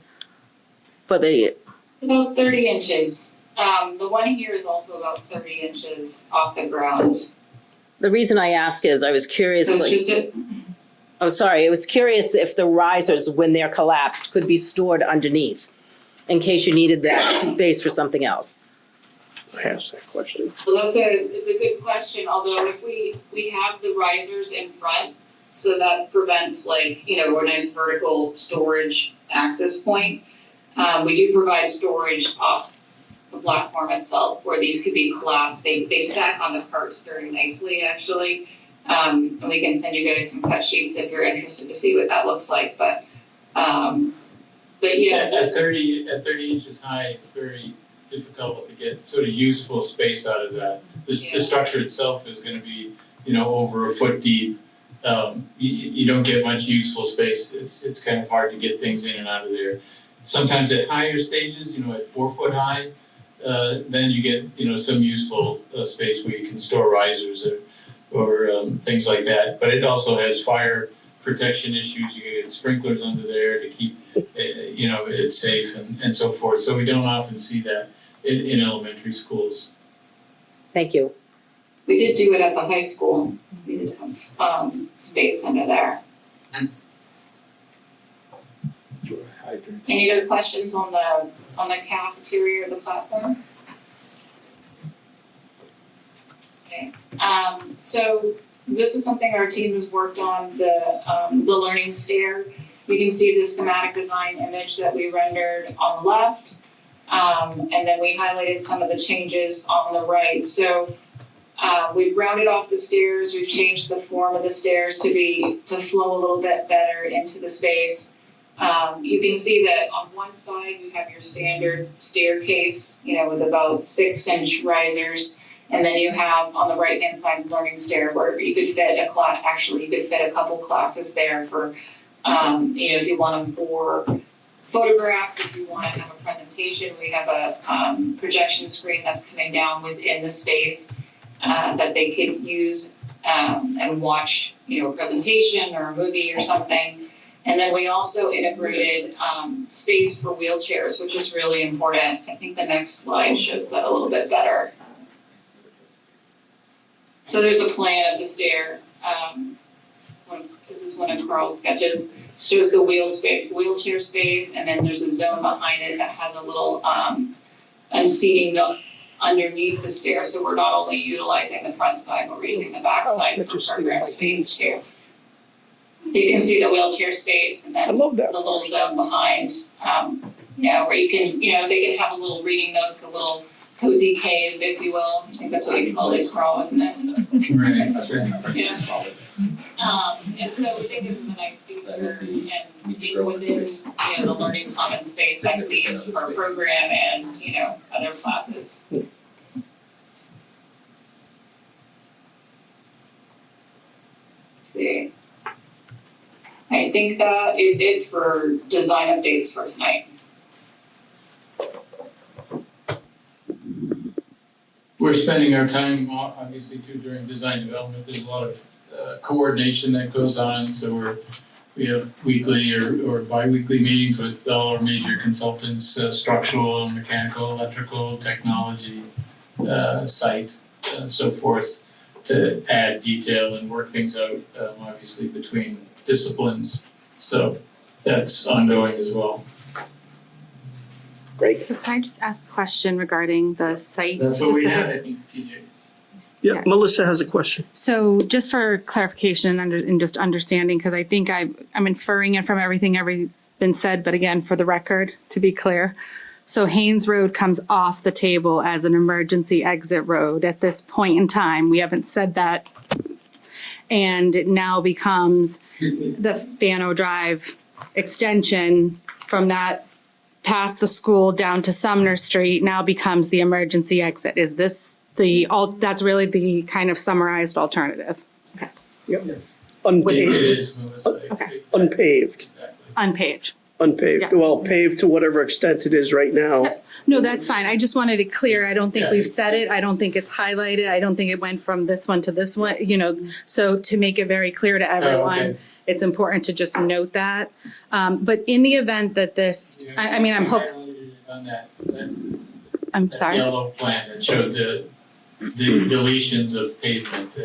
About 30 inches. The one here is also about 30 inches off the ground. The reason I ask is I was curious. So it's I was curious if the risers, when they're collapsed, could be stored underneath in case you needed that space for something else. I asked that question. Well, it's a good question. Although if we have the risers in front, so that prevents a nice vertical storage access point. We do provide storage off the platform itself where these could be collapsed. They stack on the carts very nicely, actually. And we can send you guys some cut sheets if you're interested to see what that looks like. But yeah. At 30 inches high, it's very difficult to get sort of useful space out of that. The structure itself is going to be, over a foot deep. You don't get much useful space. It's kind of hard to get things in and out of there. Sometimes at higher stages, at 4 foot high, then you get, some useful space where you can store risers or things like that. But it also has fire protection issues. You get sprinklers under there to keep, it safe and so forth. So we don't often see that in elementary schools. Thank you. We did do it at the high school. We did have space under there. Any other questions on the cafeteria or the platform? Okay. So this is something our team has worked on, the learning stair. You can see the schematic design image that we rendered on the left. And then we highlighted some of the changes on the right. So we've rounded off the stairs. We've changed the form of the stairs to flow a little bit better into the space. You can see that on one side, you have your standard staircase, with about 6-inch risers. And then you have on the right-hand side, learning stair, where you could fit you could fit a couple classes there for, if you want them for photographs, if you want to have a presentation. We have a projection screen that's coming down within the space that they could use and watch, a presentation or a movie or something. And then we also integrated space for wheelchairs, which is really important. I think the next slide shows that a little bit better. So there's a plan of the stair. This is one of Carl's sketches. Shows the wheelchair space, and then there's a zone behind it that has a little unseating underneath the stair. So we're not only utilizing the front side, but we're using the back side for program space too. So you can see the wheelchair space, and then I love that. the little zone behind, where you can, they can have a little reading nook, a little cozy cave, if you will. I think that's what you call it, Carl, isn't it? Right. Yeah. And so we think this is a nice feature, and being within, the learning common space, that could be used for our program and, other classes. Let's see. I think that is it for design updates for tonight. We're spending our time, obviously, too, during design development. There's a lot of coordination that goes on, so we have weekly or bi-weekly meetings with all our major consultants, structural, mechanical, electrical, technology, site, so forth, to add detail and work things out, obviously, between disciplines. So that's ongoing as well. Great. So can I just ask a question regarding the site That's what we specific? had, I think, TJ. Yeah, Melissa has a question. So just for clarification and just understanding, because I think I'm inferring it from everything been said, but again, for the record, to be clear. So Haynes Road comes off the table as an emergency exit road at this point in time. We haven't said that. And it now becomes the Fano Drive extension from that past the school down to Sumner Street now becomes the emergency exit. Is this that's really the kind of summarized alternative? Okay. Yep. It Unpaved. is, Melissa. Okay. Unpaved. Unpaved. Unpaved. Yeah. Well, paved to whatever extent it is right now. No, that's fine. I just wanted it clear. I don't think we've said it. I don't think it's highlighted. I don't think it went from this one to this one, so to make it very clear to everyone, okay. it's important to just note that. But in the event that this, I'm hopeful, On that I'm sorry. yellow plan that showed the deletions of pavement,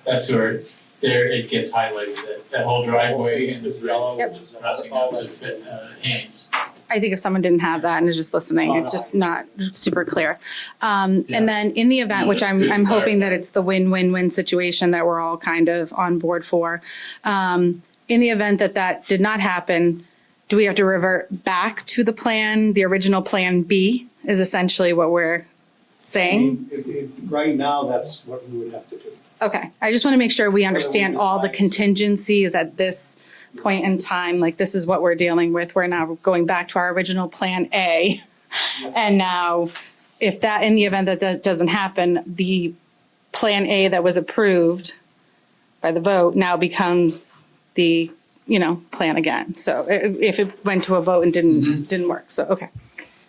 that's where it gets highlighted, that whole driveway and the yellow, which is crossing out to Haynes. I think if someone didn't have that and is just listening, it's just not super clear. And then in the event, which I'm hoping that it's the win-win-win situation that we're all kind of on board for. In the event that did not happen, do we have to revert back to the plan? The original plan B is essentially what we're saying. Right now, that's what we would have to do. Okay, I just want to make sure we understand all the contingencies at this point in time, like this is what we're dealing with. We're now going back to our original plan A. And now if that, in the event that doesn't happen, the plan A that was approved by the vote now becomes the, plan again. So if it went to a vote and didn't work. So, okay.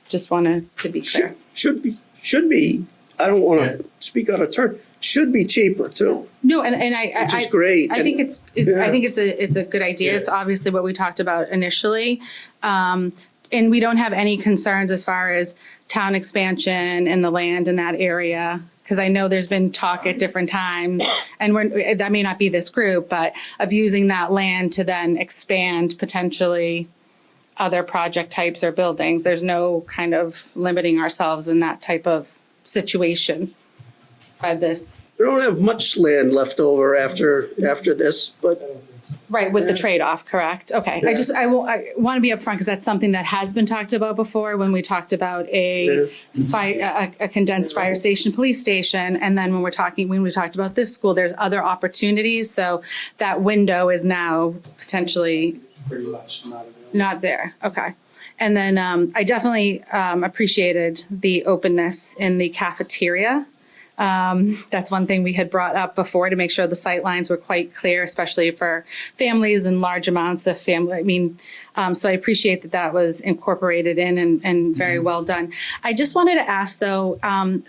Just wanted to be clear. Should be. I don't want to speak out of turn. Should be cheaper too. No, and Which is great. I think Yeah. I think it's a good idea. Yeah. It's obviously what we talked about initially. And we don't have any concerns as far as town expansion and the land in that area. Because I know there's been talk at different times, and that may not be this group, but of using that land to then expand potentially other project types or buildings. There's no kind of limiting ourselves in that type of situation by this. We don't have much land left over after this, but Right, with the trade-off, correct? Okay, I want to be upfront because that's something that has been talked about before when we talked about a condensed fire station, police station, and then when we talked about this school, there's other opportunities. So that window is now potentially Pretty much not available. Not there, okay. And then I definitely appreciated the openness in the cafeteria. That's one thing we had brought up before to make sure the sight lines were quite clear, especially for families and large amounts of family. I mean, so I appreciate that that was incorporated in and very well done. I just wanted to ask though,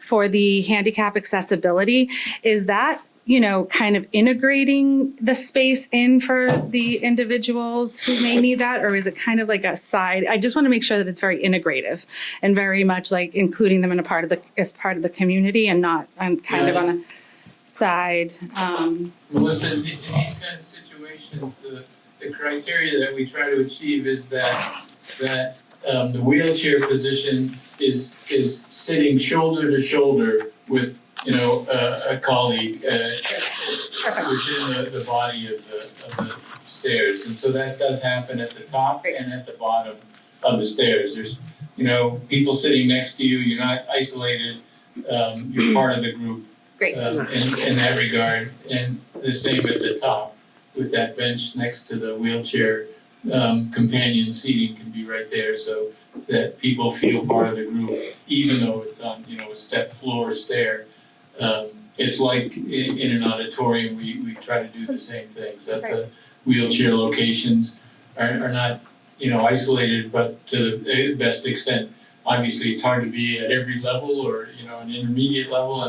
for the handicap accessibility, is that, you know, kind of integrating the space in for the individuals who may need that, or is it kind of like a side? I just want to make sure that it's very integrative and very much like including them in as part of the community and not on kind of on a side. Melissa, in these kind of situations, the criteria that we try to achieve is that the wheelchair position is sitting shoulder to shoulder with, you know, a colleague within the body of the stairs. And so that does happen at the top and at the bottom of the stairs. There's, you know, people sitting next to you, you're not isolated, you're part of the group. Great. In that regard. And the same at the top with that bench next to the wheelchair. Companion seating can be right there so that people feel part of the group, even though it's on, you know, a step floor stair. It's like in an auditorium, we try to do the same things, that the wheelchair locations are not, you know, isolated, but to the best extent. Obviously, it's hard to be at every level or, you know, an intermediate level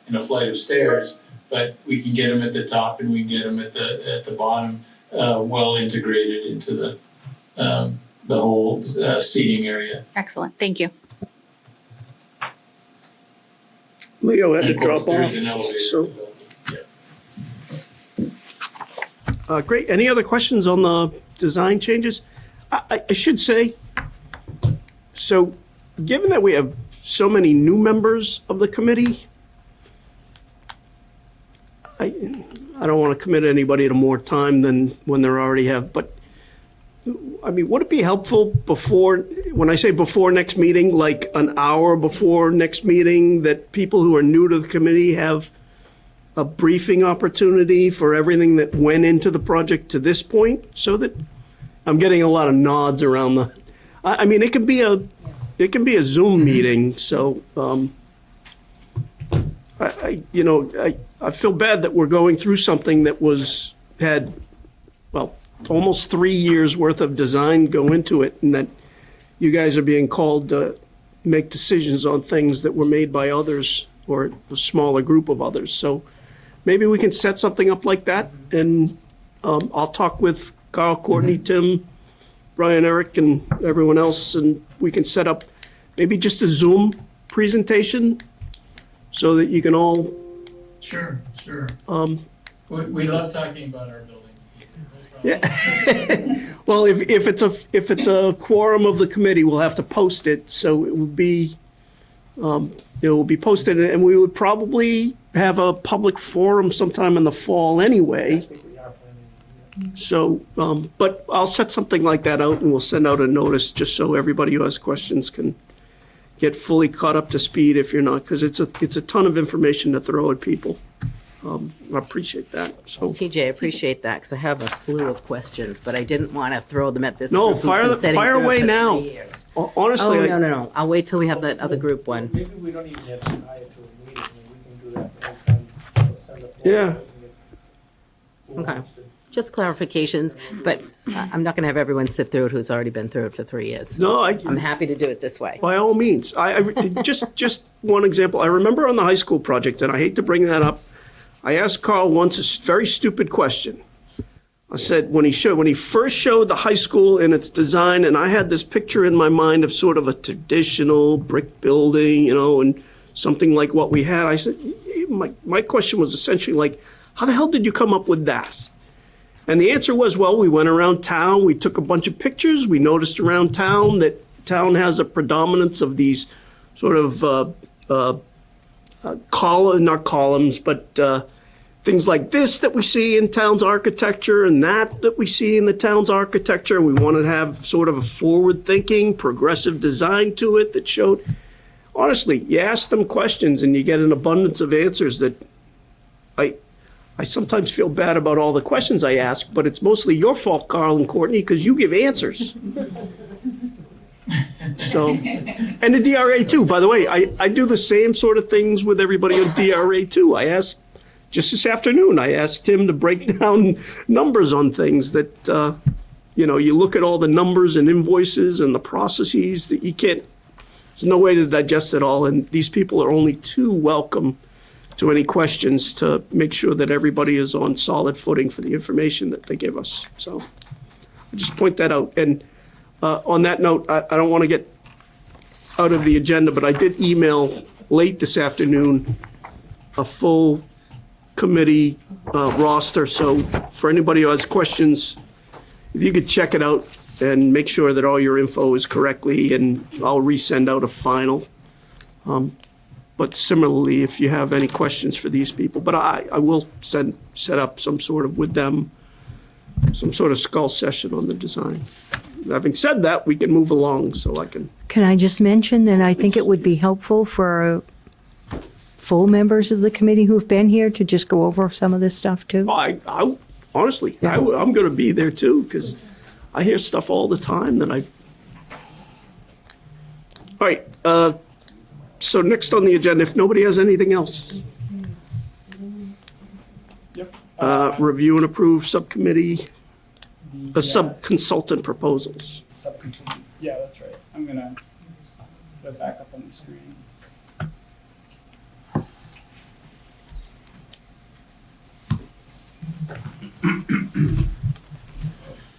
in a flight of stairs, but we can get them at the top and we can get them at the bottom, well integrated into the whole seating area. Excellent, thank you. Leo had to And of course, drop there off, is an elevator so. in the building. Great. Any other questions on the design changes? I should say, so given that we have so many new members of the committee, I don't want to commit anybody to more time than when they already have, but I mean, would it be helpful before, when I say before next meeting, like an hour before next meeting, that people who are new to the committee have a briefing opportunity for everything that went into the project to this point, so that I'm getting a lot of nods around the, I mean, it can be a Zoom meeting, so, I feel bad that we're going through something that had almost 3 years worth of design go into it, and that you guys are being called to make decisions on things that were made by others or a smaller group of others. So maybe we can set something up like that, and I'll talk with Carl, Courtney, Tim, Brian, Eric, and everyone else, and we can set up maybe just a Zoom presentation so that you can all. Sure. We love talking about our buildings. Yeah. Well, if it's a quorum of the committee, we'll have to post it, so it will be posted, and we would probably have a public forum sometime in the fall anyway. So, but I'll set something like that out, and we'll send out a notice just so everybody who has questions can get fully caught up to speed if you're not, because it's a ton of information to throw at people. I appreciate that. So TJ, I appreciate that, because I have a slew of questions, but I didn't want to throw them at this No, group who's been sitting fire through it away for now. 3 years. Honestly, Oh, no. I'll wait till we have that other group one. Maybe we don't even have to tie it to a meeting, we can do that anytime. We'll send a poll Yeah. out and get who Okay. wants to- Just clarifications, but I'm not going to have everyone sit through it who's already been through it for 3 years. No, I'm happy to do it this way. by all means. I just one example. I remember on the high school project, and I hate to bring that up. I asked Carl once a very stupid question. I said, when he first showed the high school in its design, and I had this picture in my mind of sort of a traditional brick building, and something like what we had. I said, my question was essentially like, how the hell did you come up with that? And the answer was, well, we went around town, we took a bunch of pictures, we noticed around town that town has a predominance of these sort of not columns, but things like this that we see in town's architecture and that we see in the town's architecture. We wanted to have sort of a forward-thinking, progressive design to it that showed. Honestly, you ask them questions and you get an abundance of answers that I sometimes feel bad about all the questions I ask, but it's mostly your fault, Carl and Courtney, because you give answers. So, and the DRA too, by the way, I do the same sort of things with everybody on DRA too. I asked, just this afternoon, I asked Tim to break down numbers on things that, you look at all the numbers and invoices and the processes that you can't, there's no way to digest it all. And these people are only too welcome to any questions to make sure that everybody is on solid footing for the information that they give us. So I just point that out. And on that note, I don't want to get out of the agenda, but I did email late this afternoon a full committee roster. So for anybody who has questions, if you could check it out and make sure that all your info is correctly, and I'll resend out a final. But similarly, if you have any questions for these people, but I will set up some sort of, with them, some sort of skull session on the design. Having said that, we can move along so I can. Can I just mention that I think it would be helpful for full members of the committee who've been here to just go over some of this stuff too? I honestly, Yeah. I'm going to be there too, because I hear stuff all the time that All right, so next on the agenda, if nobody has anything else. Yep. Review and approve subcommittee, sub-consultant proposals. Subcontinent. Yeah, that's right. I'm gonna go back up on the screen.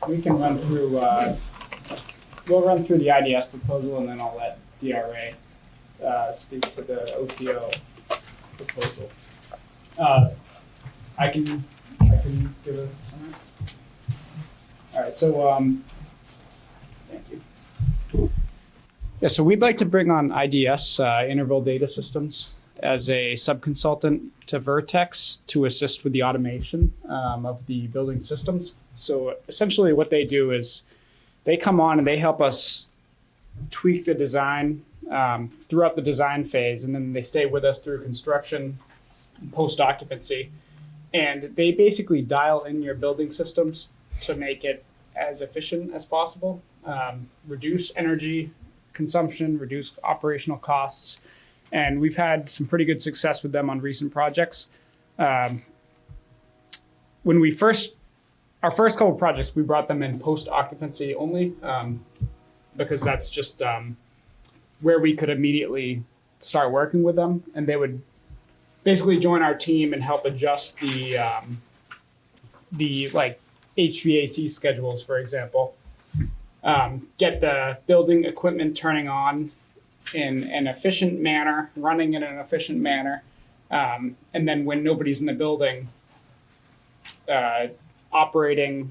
We can run through, we'll run through the IDS proposal and then I'll let DRA speak to the OTO proposal. I can give a summary. All right, so thank you. Yeah, so we'd like to bring on IDS, Interval Data Systems, as a subconsultant to Vertex to assist with the automation of the building systems. So essentially what they do is they come on and they help us tweak the design throughout the design phase, and then they stay with us through construction and post-occupancy. And they basically dial in your building systems to make it as efficient as possible, reduce energy consumption, reduce operational costs. And we've had some pretty good success with them on recent projects. When our first couple of projects, we brought them in post-occupancy only, because that's just where we could immediately start working with them. And they would basically join our team and help adjust the like HVAC schedules, for example, get the building equipment turning on in an efficient manner, running in an efficient manner, and then when nobody's in the building, operating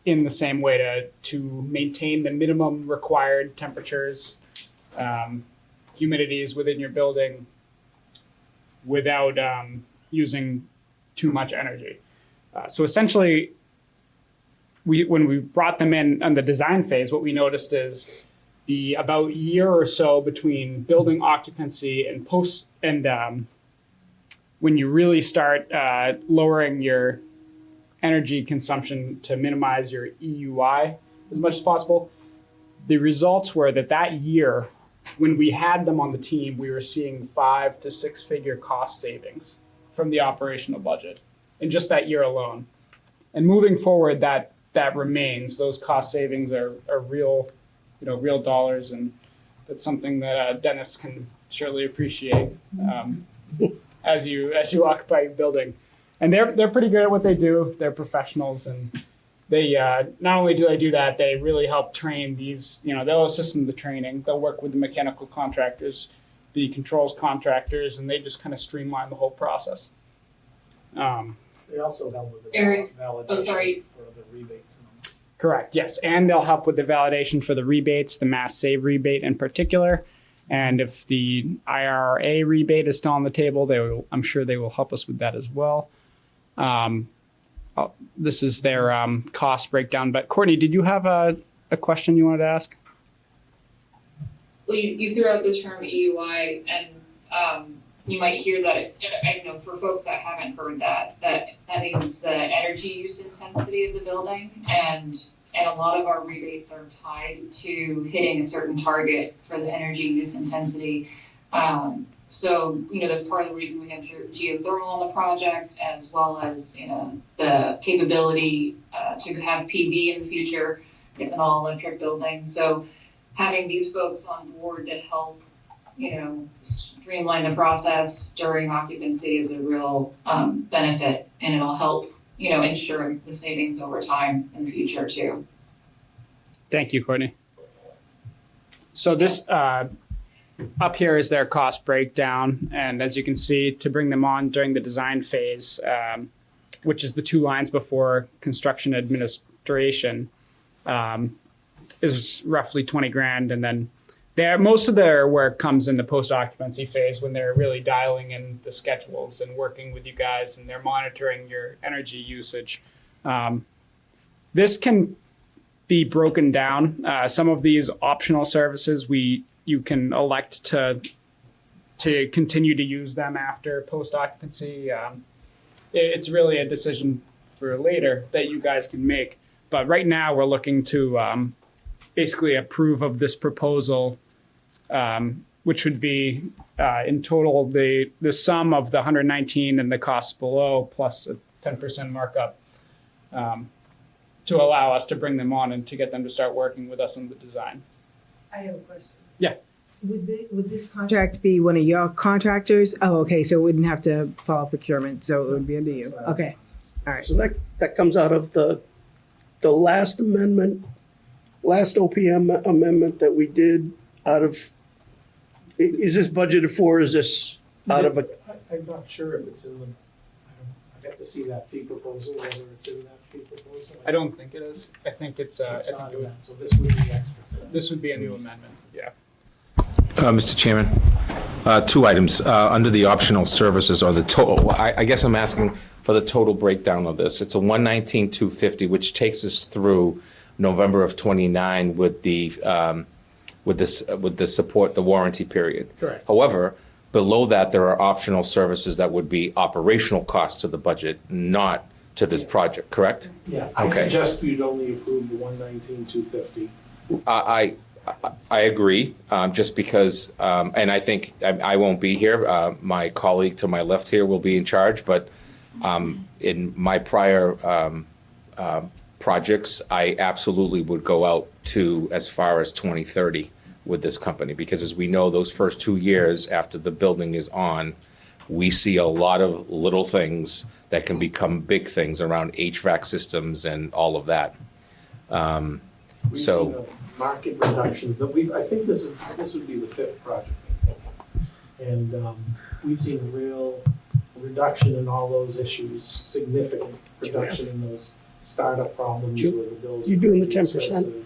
in the same way to maintain the minimum required temperatures, humidities within your building without using too much energy. So essentially, when we brought them in on the design phase, what we noticed is the about year or so between building occupancy and post, and when you really start lowering your energy consumption to minimize your EUI as much as possible, the results were that year, when we had them on the team, we were seeing 5 to 6 figure cost savings from the operational budget in just that year alone. And moving forward, that remains. Those cost savings are real, real dollars, and that's something that Dennis can surely appreciate as you occupy your building. And they're pretty good at what they do. They're professionals, and they not only do they do that, they really help train these. They'll assist in the training. They'll work with the mechanical contractors, the controls contractors, and they just kind of streamline the whole process. They also help with the Eric, validation for the rebates. Correct, yes. And they'll help with the validation for the rebates, the mass save rebate in particular. And if the IRA rebate is still on the table, I'm sure they will help us with that as well. This is their cost breakdown. But Courtney, did you have a question you wanted to ask? Well, you threw out this term EUI, and you might hear that, I know for folks that haven't heard that means the energy use intensity of the building, and a lot of our rebates are tied to hitting a certain target for the energy use intensity. So, that's part of the reason we have geothermal on the project, as well as, the capability to have PV in the future. It's an all-electric building. So having these folks on board to help, streamline the process during occupancy is a real benefit, and it'll help, ensure the savings over time in the future too. Thank you, Courtney. So this up here is their cost breakdown, and as you can see, to bring them on during the design phase, which is the 2 lines before construction administration, is roughly 20 grand, and then most of their work comes in the post-occupancy phase when they're really dialing in the schedules and working with you guys, and they're monitoring your energy usage. This can be broken down. Some of these optional services, you can elect to continue to use them after post-occupancy. It's really a decision for later that you guys can make. But right now, we're looking to basically approve of this proposal, which would be in total the sum of the 119 and the costs below, plus a 10% markup, to allow us to bring them on and to get them to start working with us on the design. I have a question. Yeah. Would this contract be one of your contractors? Oh, okay, so it wouldn't have to follow procurement, so it would be under you. Okay, all right. So that comes out of the last amendment, last OPM amendment that we did out of, is this budgeted for, is this out of a? I'm not sure if it's in the, I'd have to see that fee proposal, whether it's in that fee proposal. I don't think it is. I think it's It's not in that, so this would be extra. this would be a new amendment. Yeah. Mr. Chairman, 2 items. Under the optional services or the total, I guess I'm asking for the total breakdown of this. It's a 119,250, which takes us through November of 29 with the support, the warranty period. Correct. However, below that, there are optional services that would be operational costs to the budget, not to this project, correct? Yeah, I Okay. suggest you'd only approve the 119,250. I agree, just because, and I think I won't be here. My colleague to my left here will be in charge, but in my prior projects, I absolutely would go out to as far as 2030 with this company, because as we know, those first 2 years after the building is on, we see a lot of little things that can become big things around HVAC systems and all of that. We've So- seen a market reduction, but I think this would be the 5th project, I think. And we've seen a real reduction in all those issues, significant reduction in those startup problems where the bills. You doing the are 10%? expensive.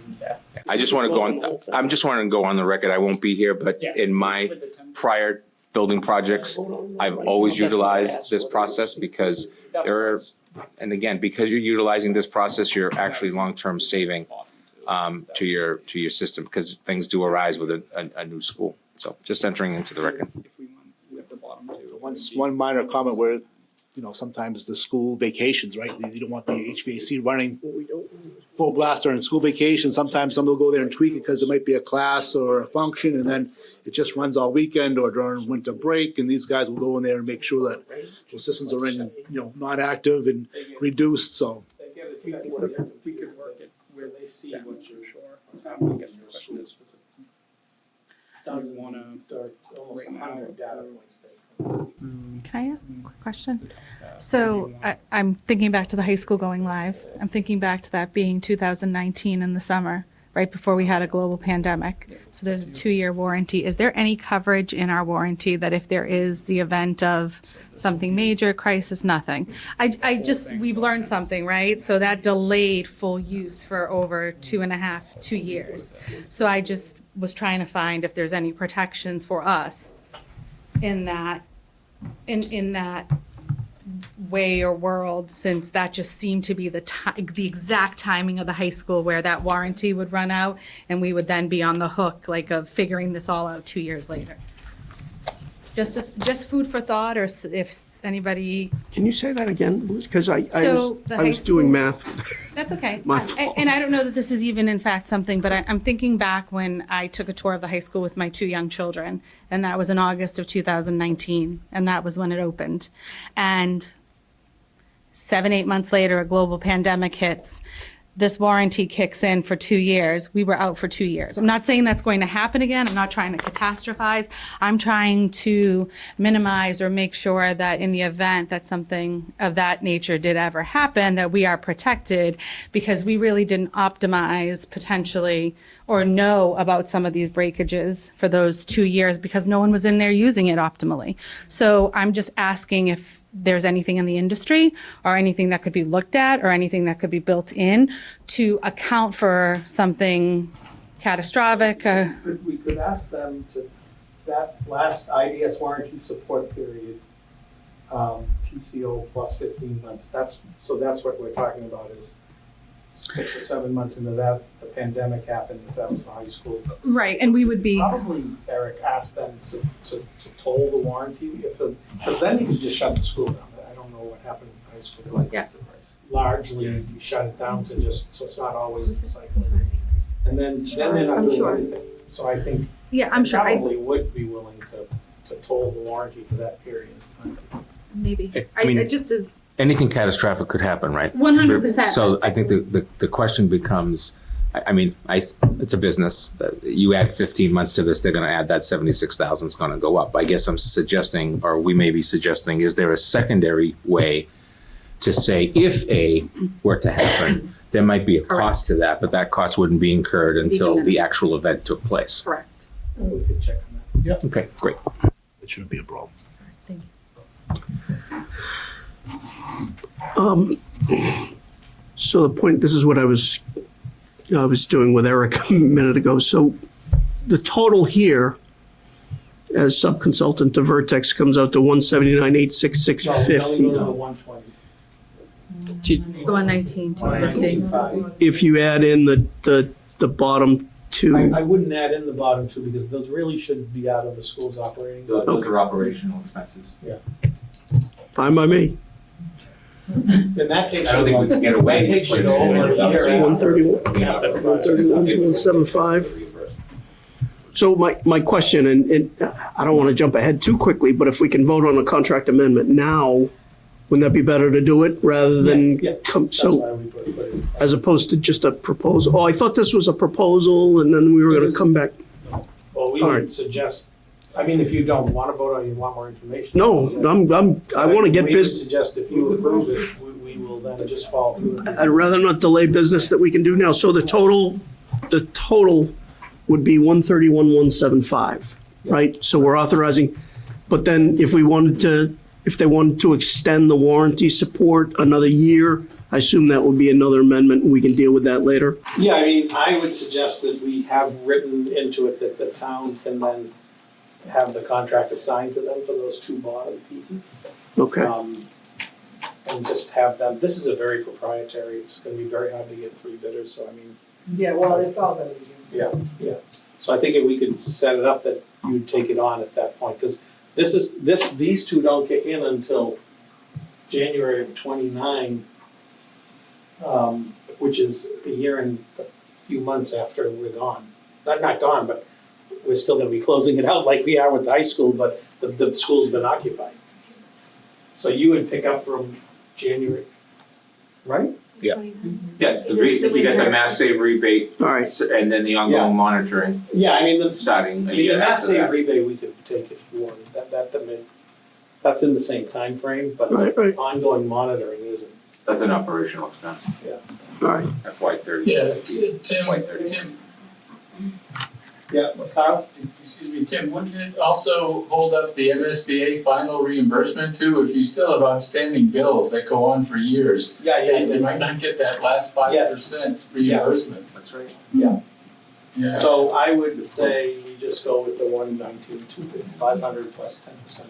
I just want to go on, I'm just wanting to go on the record, I won't be here, but in my prior building projects, I've always utilized this process because there are, and again, because you're utilizing this process, you're actually long-term saving to your system, because things do arise with a new school. So just entering into the record. If we want, we have the bottom two. One minor comment where, sometimes the school vacations, right? You don't want the HVAC running full blast during school vacation. Sometimes somebody will go there and tweak it because there might be a class or a function, and then it just runs all weekend or during winter break. And these guys will go in there and make sure that those systems are in, not active and reduced. So They get it, we could work it where they see what's happening in your school. Doesn't want to, or almost 100 data points they. Can I ask a quick question? So I'm thinking back to the high school going live. I'm thinking back to that being 2019 in the summer, right before we had a global pandemic. So there's a 2-year warranty. Is there any coverage in our warranty that if there is the event of something major, crisis, nothing? We've learned something, right? So that delayed full use for over 2 years. So I just was trying to find if there's any protections for us in that way or world, since that just seemed to be the exact timing of the high school where that warranty would run out, and we would then be on the hook, of figuring this all out 2 years later. Just food for thought, or if anybody, Can you say that again? Because I So, was, the I high was doing school- math. that's okay. My I- fault. And I don't know that this is even in fact something, but I'm thinking back when I took a tour of the high school with my 2 young children, and that was in August of 2019, and that was when it opened. And 7-8 months later, a global pandemic hits. This warranty kicks in for 2 years. We were out for 2 years. I'm not saying that's going to happen again. I'm not trying to catastrophize. I'm trying to minimize or make sure that in the event that something of that nature did ever happen, that we are protected, because we really didn't optimize potentially or know about some of these breakages for those 2 years because no one was in there using it optimally. So I'm just asking if there's anything in the industry or anything that could be looked at or anything that could be built in to account for something catastrophic. We could ask them to, that last IDS warranty support period, TCO plus 15 months, that's what we're talking about is 6 or 7 months into that, the pandemic happened, if that was the high school. Right, and we would be. Probably, Eric, ask them to toll the warranty, because then you could just shut the school down. I don't know what happened in high school. Like, Yeah. largely, you shut it down to just, so it's not always cycling. And then they're not I'm doing sure. anything. So I think Yeah, I'm sure. probably would be willing to toll the warranty for that period of time. Maybe. I mean- It just is. Anything catastrophic could happen, right? 100%. So I think the question becomes, it's a business. You add 15 months to this, they're going to add that 76,000 is going to go up. I guess I'm suggesting, or we may be suggesting, is there a secondary way to say if A were to happen, there might be a cost to that, but that cost wouldn't be incurred until the actual event took place. Correct. We could check on that. Okay, great. It shouldn't be a problem. Thank So the point, this is what I was doing with Eric a minute ago. So the total here as subconsultant to Vertex comes out to 179,866.50. No, we only go to the 120. Go on 19, 250. 119.5. If you add in the bottom two, I wouldn't add in the bottom two because those really should be out of the school's operating. Those are operational expenses. fine by me. Then that takes I don't you, think we can get away that takes you with to over a putting it year. in. 131, We have to- 131, 175. So my question, and I don't want to jump ahead too quickly, but if we can vote on a contract amendment now, wouldn't that be better to do it rather than Yes, come, That's so, why we put it. as opposed to just a proposal? Oh, I thought this was a proposal and then we were going to come back. Well, we All would right. suggest, I mean, if you don't want to vote on it, you want more information. No, I want to get We would business. suggest if you approve it, we will then just follow through. I'd rather not delay business that we can do now. So the total would be 131,175, right? So we're authorizing, but then if they wanted to extend the warranty support another year, I assume that would be another amendment and we can deal with that later. Yeah, I mean, I would suggest that we have written into it that the town can then have the contract assigned to them for those two bottom pieces. Okay, And just have them, this is a very proprietary, it's gonna be very hard to get three bidders, so I mean, Yeah, well, it falls under you. yeah. So I think if we could set it up that you'd take it on at that point, because these two don't get in until January of '29, which is a year and a few months after we're gone. Not gone, but we're still gonna be closing it out like we are with the high school, but the school's been occupied. So you would pick up from January, right? Yeah, you get the Mass Save rebate all right. and then the ongoing monitoring Yeah, I mean, starting a the year Mass after Save that. rebate, we could take if you wanted, that's in the same time frame, but Right. ongoing monitoring isn't. That's an operational expense. All right. FY 30. Yeah, FY 30. Tim, Yeah, Kyle? excuse me, Tim, wouldn't it also hold up the MSBA final reimbursement too? If you still have outstanding bills that go on for years, Yeah, they might not get that last 5% reimbursement. That's right. Yeah. Yeah. So I would say you just go with the 119,250, 500 plus 10%.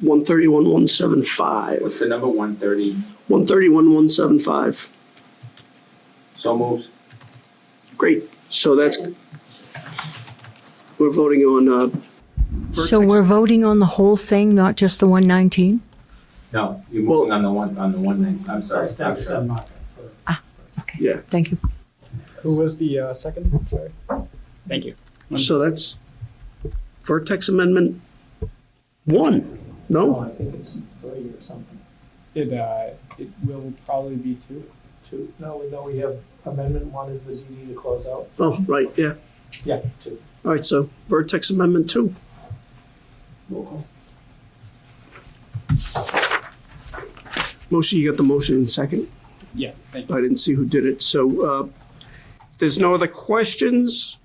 131,175. What's the number, 130? 131,175. So moved. Great. So that's, we're voting on So we're voting on the whole thing, not just the 119? No, you're moving on the one thing, I'm sorry. That's 10% markup. Okay. Yeah. Thank you. Who was the second? Sorry. Thank you. So that's Vertex Amendment 1, No, no? I think it's 3 or something. It will probably be 2. 2, no, we have amendment 1 is the DD to close out. Oh, right, yeah. Yeah, 2. All right, so Vertex Amendment 2. Roll call. Motion, you got the motion in second? Yeah, thank you. I didn't see who did it. So if there's no other questions,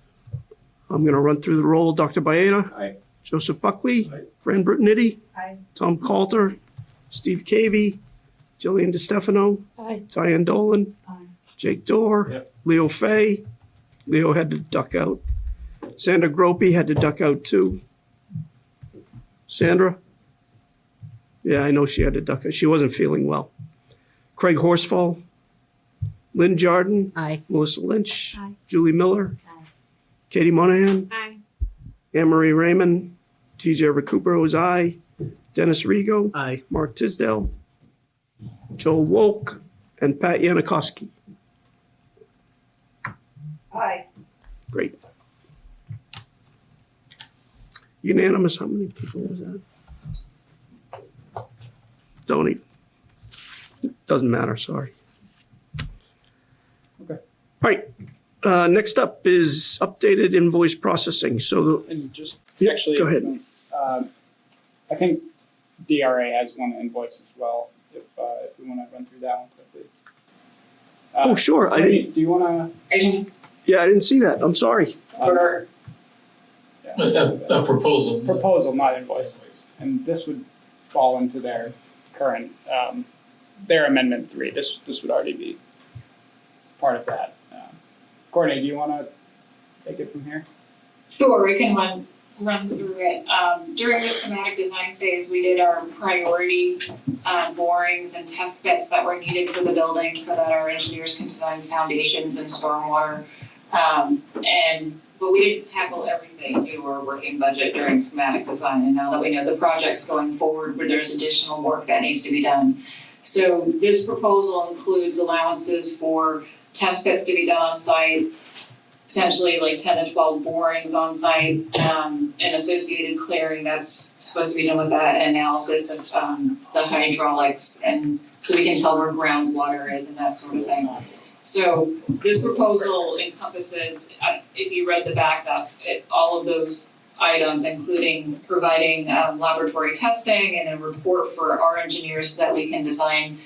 I'm going to run through the roll. Dr. Baeta? Aye. Joseph Buckley? Aye. Fran Brittany? Aye. Tom Coulter? Steve Cavey? Jillian DeStefano? Aye. Diane Dolan? Aye. Jake Dorr? Yep. Leo Fay? Leo had to duck out. Sandra Gropey had to duck out too. Sandra? Yeah, I know she had to duck out. She wasn't feeling well. Craig Horsfall? Lynn Jarden? Aye. Melissa Lynch? Aye. Julie Miller? Aye. Katie Monahan? Aye. Anne Marie Raymond? TJ Recupero is aye. Dennis Rego? Aye. Mark Tisdale? Joel Wolk? And Pat Yanikowski. Aye. Great. Unanimous, how many people was that? Don't even. Doesn't matter, sorry. Okay. All right, next up is updated invoice processing. So the, And just Yeah, actually, go ahead. I think DRA has one invoice as well. If we want to run through that one quickly. Oh, sure, I didn't, Do you want yeah, I didn't see that, I'm sorry. to? A proposal. Proposal, not invoice. And this would fall into their current, their amendment 3. This would already be part of that. Courtney, do you want to take it from here? Sure, we can run through it. During the schematic design phase, we did our priority borings and test bits that were needed for the building so that our engineers can design foundations and stormwater. But we didn't tackle everything due to our working budget during schematic design. And now that we know the project's going forward, where there's additional work that needs to be done. So this proposal includes allowances for test pits to be done on site, potentially like 10 to 12 borings on site, and associated clearing that's supposed to be done with that, and analysis of the hydraulics, and so we can tell where groundwater is and that sort of thing. So this proposal encompasses, if you read the backup, all of those items, including providing laboratory testing and a report for our engineers so that we can design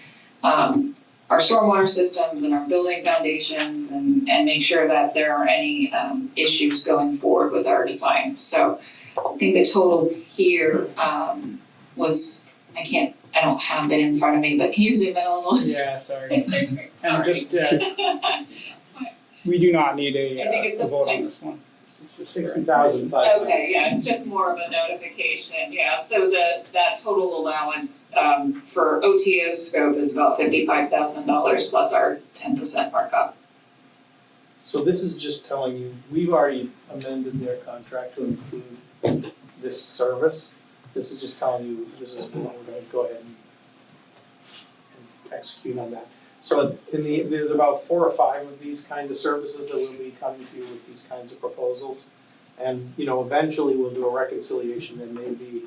our stormwater systems and our building foundations and make sure that there aren't any issues going forward with our design. So I think the total here was, I don't have it in front of me, but can you zoom in a little? Yeah, sorry. And just, we do not need I think it's a vote on this one. This is just 60,000. Okay, yeah, it's just more of a notification, yeah, so that total allowance, for OTO scope is about $55,000 plus our 10% markup. So this is just telling you, we've already amended their contract to include this service. This is just telling you, this is what we're gonna go ahead and execute on that. So there's about 4 or 5 of these kinds of services that will be coming to you with these kinds of proposals. And, eventually we'll do a reconciliation. There may be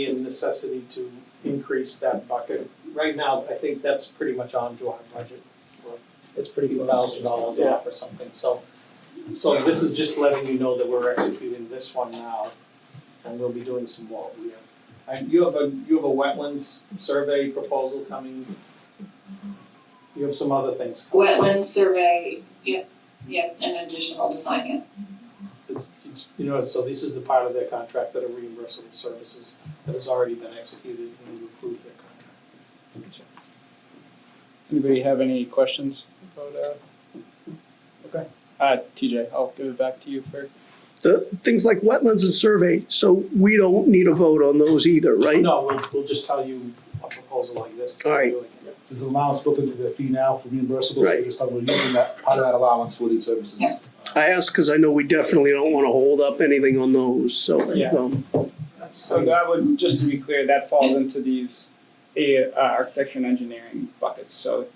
a necessity to increase that bucket. Right now, I think that's pretty much onto our budget. It's pretty $1,000 off or something. So this is just letting you know that we're executing this one now, and we'll be doing some more. And you have a wetlands survey proposal coming. You have some other things. Wetland survey, yeah, and additional design, So this is the part of their contract that are reimbursable services that has already been executed when you approve their contract. Anybody have any questions about, okay. TJ, I'll give it back to you for. Things like wetlands and survey, so we don't need a vote on those either, right? No, we'll just tell you a proposal like this. All right. There's an allowance built into the fee now for reimbursables. Right. We're just talking about using that, part of that allowance for these services. I ask because I know we definitely don't want to hold up anything on those, so. Yeah. So that would, just to be clear, that falls into these architecture and engineering buckets. So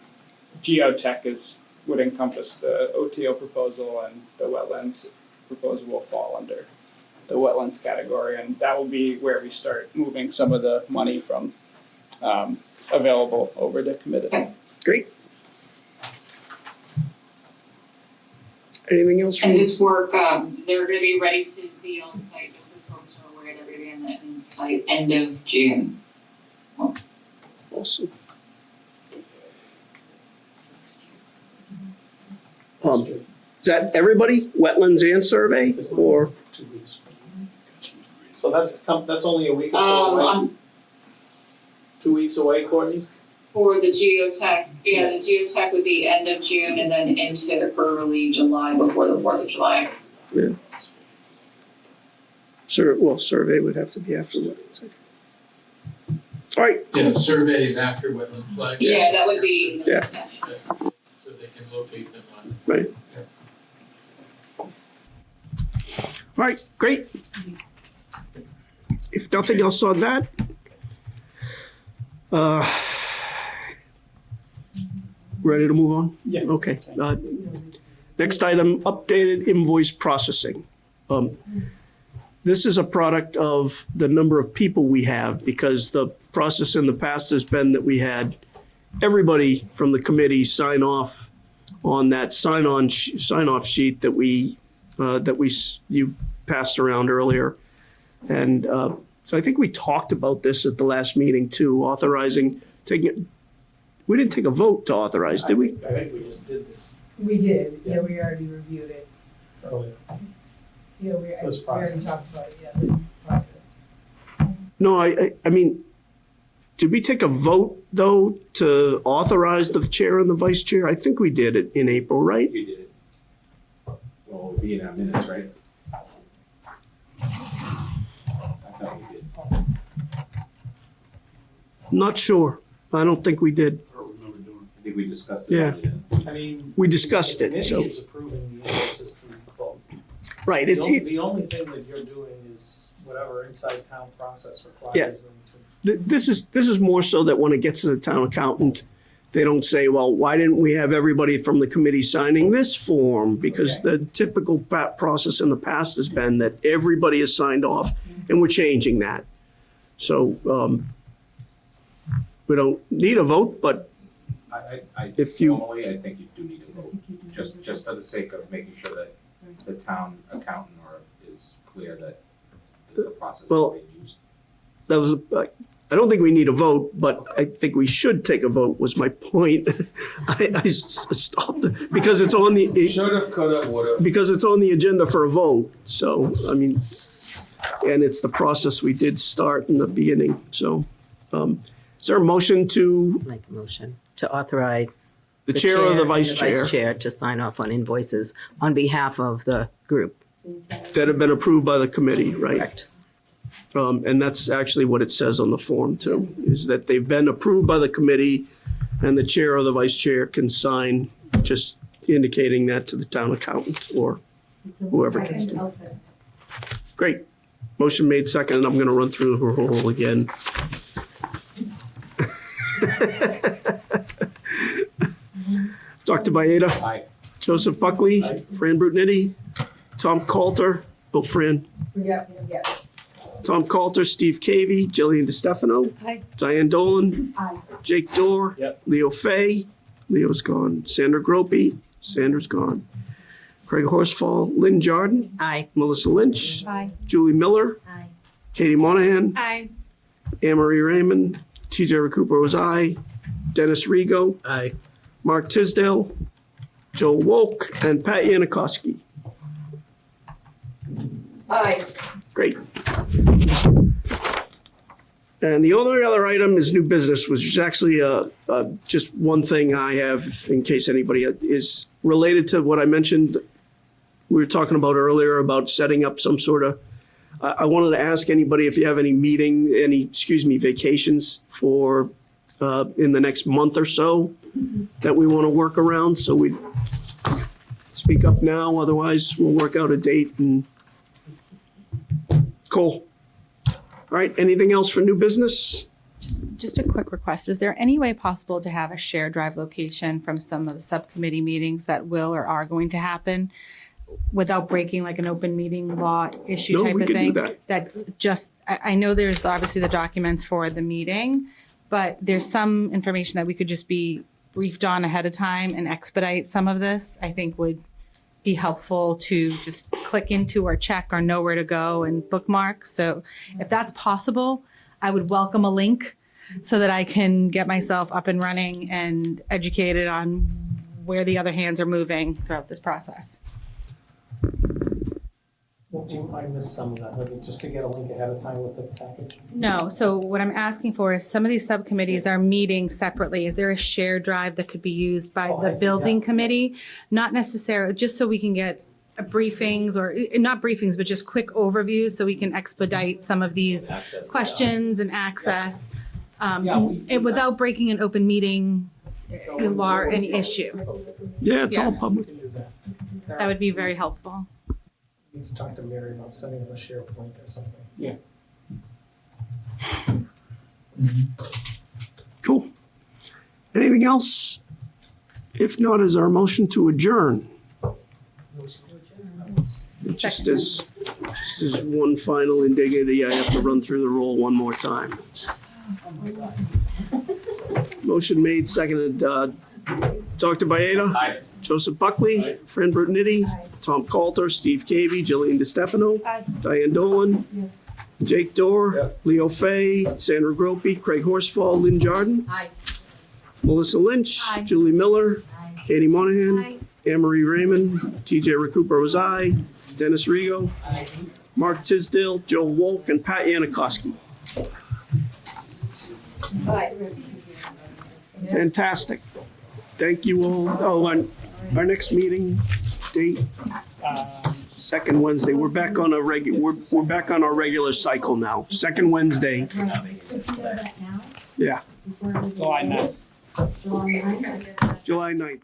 geotech would encompass the OTO proposal, and the wetlands proposal will fall under the wetlands category, and that will be where we start moving some of the money from available over to committed. Great. Anything else from And you? this work, they're gonna be ready to be on site, just so folks are aware, they're gonna be in site end of June. Awesome. Is that everybody, wetlands and survey, or? 2 weeks. So that's only a week or so away? 2 weeks away, Courtney? For the geotech, the geotech would be end of June and then into early July before the 4th of July. Yeah. Survey would have to be after wetlands. All right. Yeah, surveys after wetland flag. Yeah, that would be. Yeah. So they can locate them on. Right. All right, great. If nothing else on that, ready to move on? Yeah. Okay. Next item, updated invoice processing. This is a product of the number of people we have, because the process in the past has been that we had everybody from the committee sign off on that sign-off sheet that you passed around earlier. And so I think we talked about this at the last meeting too, we didn't take a vote to authorize, did we? I think we just did this We did, yeah, we already reviewed it. earlier. Yeah, we This already process. talked about it, yeah, the process. No, I mean, did we take a vote though to authorize the chair and the vice chair? I think we did it in April, right? We did it. Well, it'll be in our minutes, right? I thought we did. Not sure. I don't think we did. I think we discussed it. Yeah. I mean. We discussed the it, so. committee is approving the invoices through vote. Right, The only thing that you're doing is whatever inside town process requires them to. This is more so that when it gets to the town accountant, they don't say, well, why didn't we have everybody from the committee signing this form? Because the typical process in the past has been that everybody has signed off, and we're changing that. So we don't need a vote, but if you- Normally, I think you do need a vote, just for the sake of making sure that the town accountant is clear that it's the process Well, that they used. that was, I don't think we need a vote, but I think we should take a vote was my point. I stopped because it's on the. Shoulda, coulda, woulda. Because it's on the agenda for a vote, so, I mean, and it's the process we did start in the beginning, so. Is there a motion to, Make a motion to authorize the chair or the and vice chair Vice chair to sign off on invoices on behalf of the group. that have been approved by the committee, right? Correct. And that's actually what it says on the form too, is that they've been approved by the committee and the chair or the vice chair can sign, just indicating that to the town accountant or whoever gets to. Great. Motion made second, and I'm gonna run through the roll again. Dr. Byeda. Aye. Joseph Buckley. Aye. Fran Brutnetti. Tom Coulter. Oh, Fran. Yeah. Tom Coulter, Steve Cavey, Jillian DeStefano. Aye. Diane Dolan. Aye. Jake Dorr. Yep. Leo Fay. Leo's gone. Sandra Gropey. Sandra's gone. Craig Horsfall. Lynn Jarden. Aye. Melissa Lynch. Aye. Julie Miller. Aye. Katie Monahan. Aye. Anne Marie Raymond. TJ Recupero was aye. Dennis Rego. Aye. Mark Tisdale. Joe Wolk. And Pat Yanikowski. Aye. Great. And the only other item is new business, which is actually just one thing I have in case anybody is related to what I mentioned. We were talking about earlier about setting up some sort of, I wanted to ask anybody if you have any vacations for in the next month or so that we want to work around. So it's speak up now, otherwise we'll work out a date and. Cool. All right, anything else for new business? Just a quick request. Is there any way possible to have a shared drive location from some of the subcommittee meetings that will or are going to happen without breaking like an open meeting law issue No, type we of can do thing? that. That's just, I know there's obviously the documents for the meeting, but there's some information that we could just be briefed on ahead of time and expedite some of this, I think would be helpful to just click into or check or know where to go and bookmark. So if that's possible, I would welcome a link so that I can get myself up and running and educated on where the other hands are moving throughout this process. I missed some of that, maybe just to get a link ahead of time with the package. No, so what I'm asking for is some of these subcommittees are meeting separately. Is there a shared drive that could be used by Oh, I the see, building yeah. committee? Not necessarily, just so we can get briefings or not briefings, but just quick overviews so we can expedite some of these Access. questions and access. Yeah, we- Without breaking an open meeting law or any issue. Yeah, it's all Yeah. public. We can do that. That would be very helpful. We need to talk to Mary about sending them a SharePoint or something. Yes. Cool. Anything else? If not, is our motion to adjourn? Just as one final indignity, I have to run through the roll one more time. Motion made, seconded, Dr. Baeta. Aye. Joseph Buckley. Fran Bertnitti. Tom Coulter. Steve Cavey. Jillian DeStefano. Diane Dolan. Jake Dorr. Leo Fay. Sandra Gropey. Craig Horsfall. Lynn Jarden. Melissa Lynch. Julie Miller. Katie Monahan. Anne Marie Raymond. TJ Recupero was aye. Dennis Rigo. Mark Tisdale. Joel Wolk. And Pat Yanikowski. Fantastic. Thank you all. Oh, and our next meeting date, second Wednesday. We're back on we're back on our regular cycle now. Second Wednesday. Yeah, July 9th. July 9th.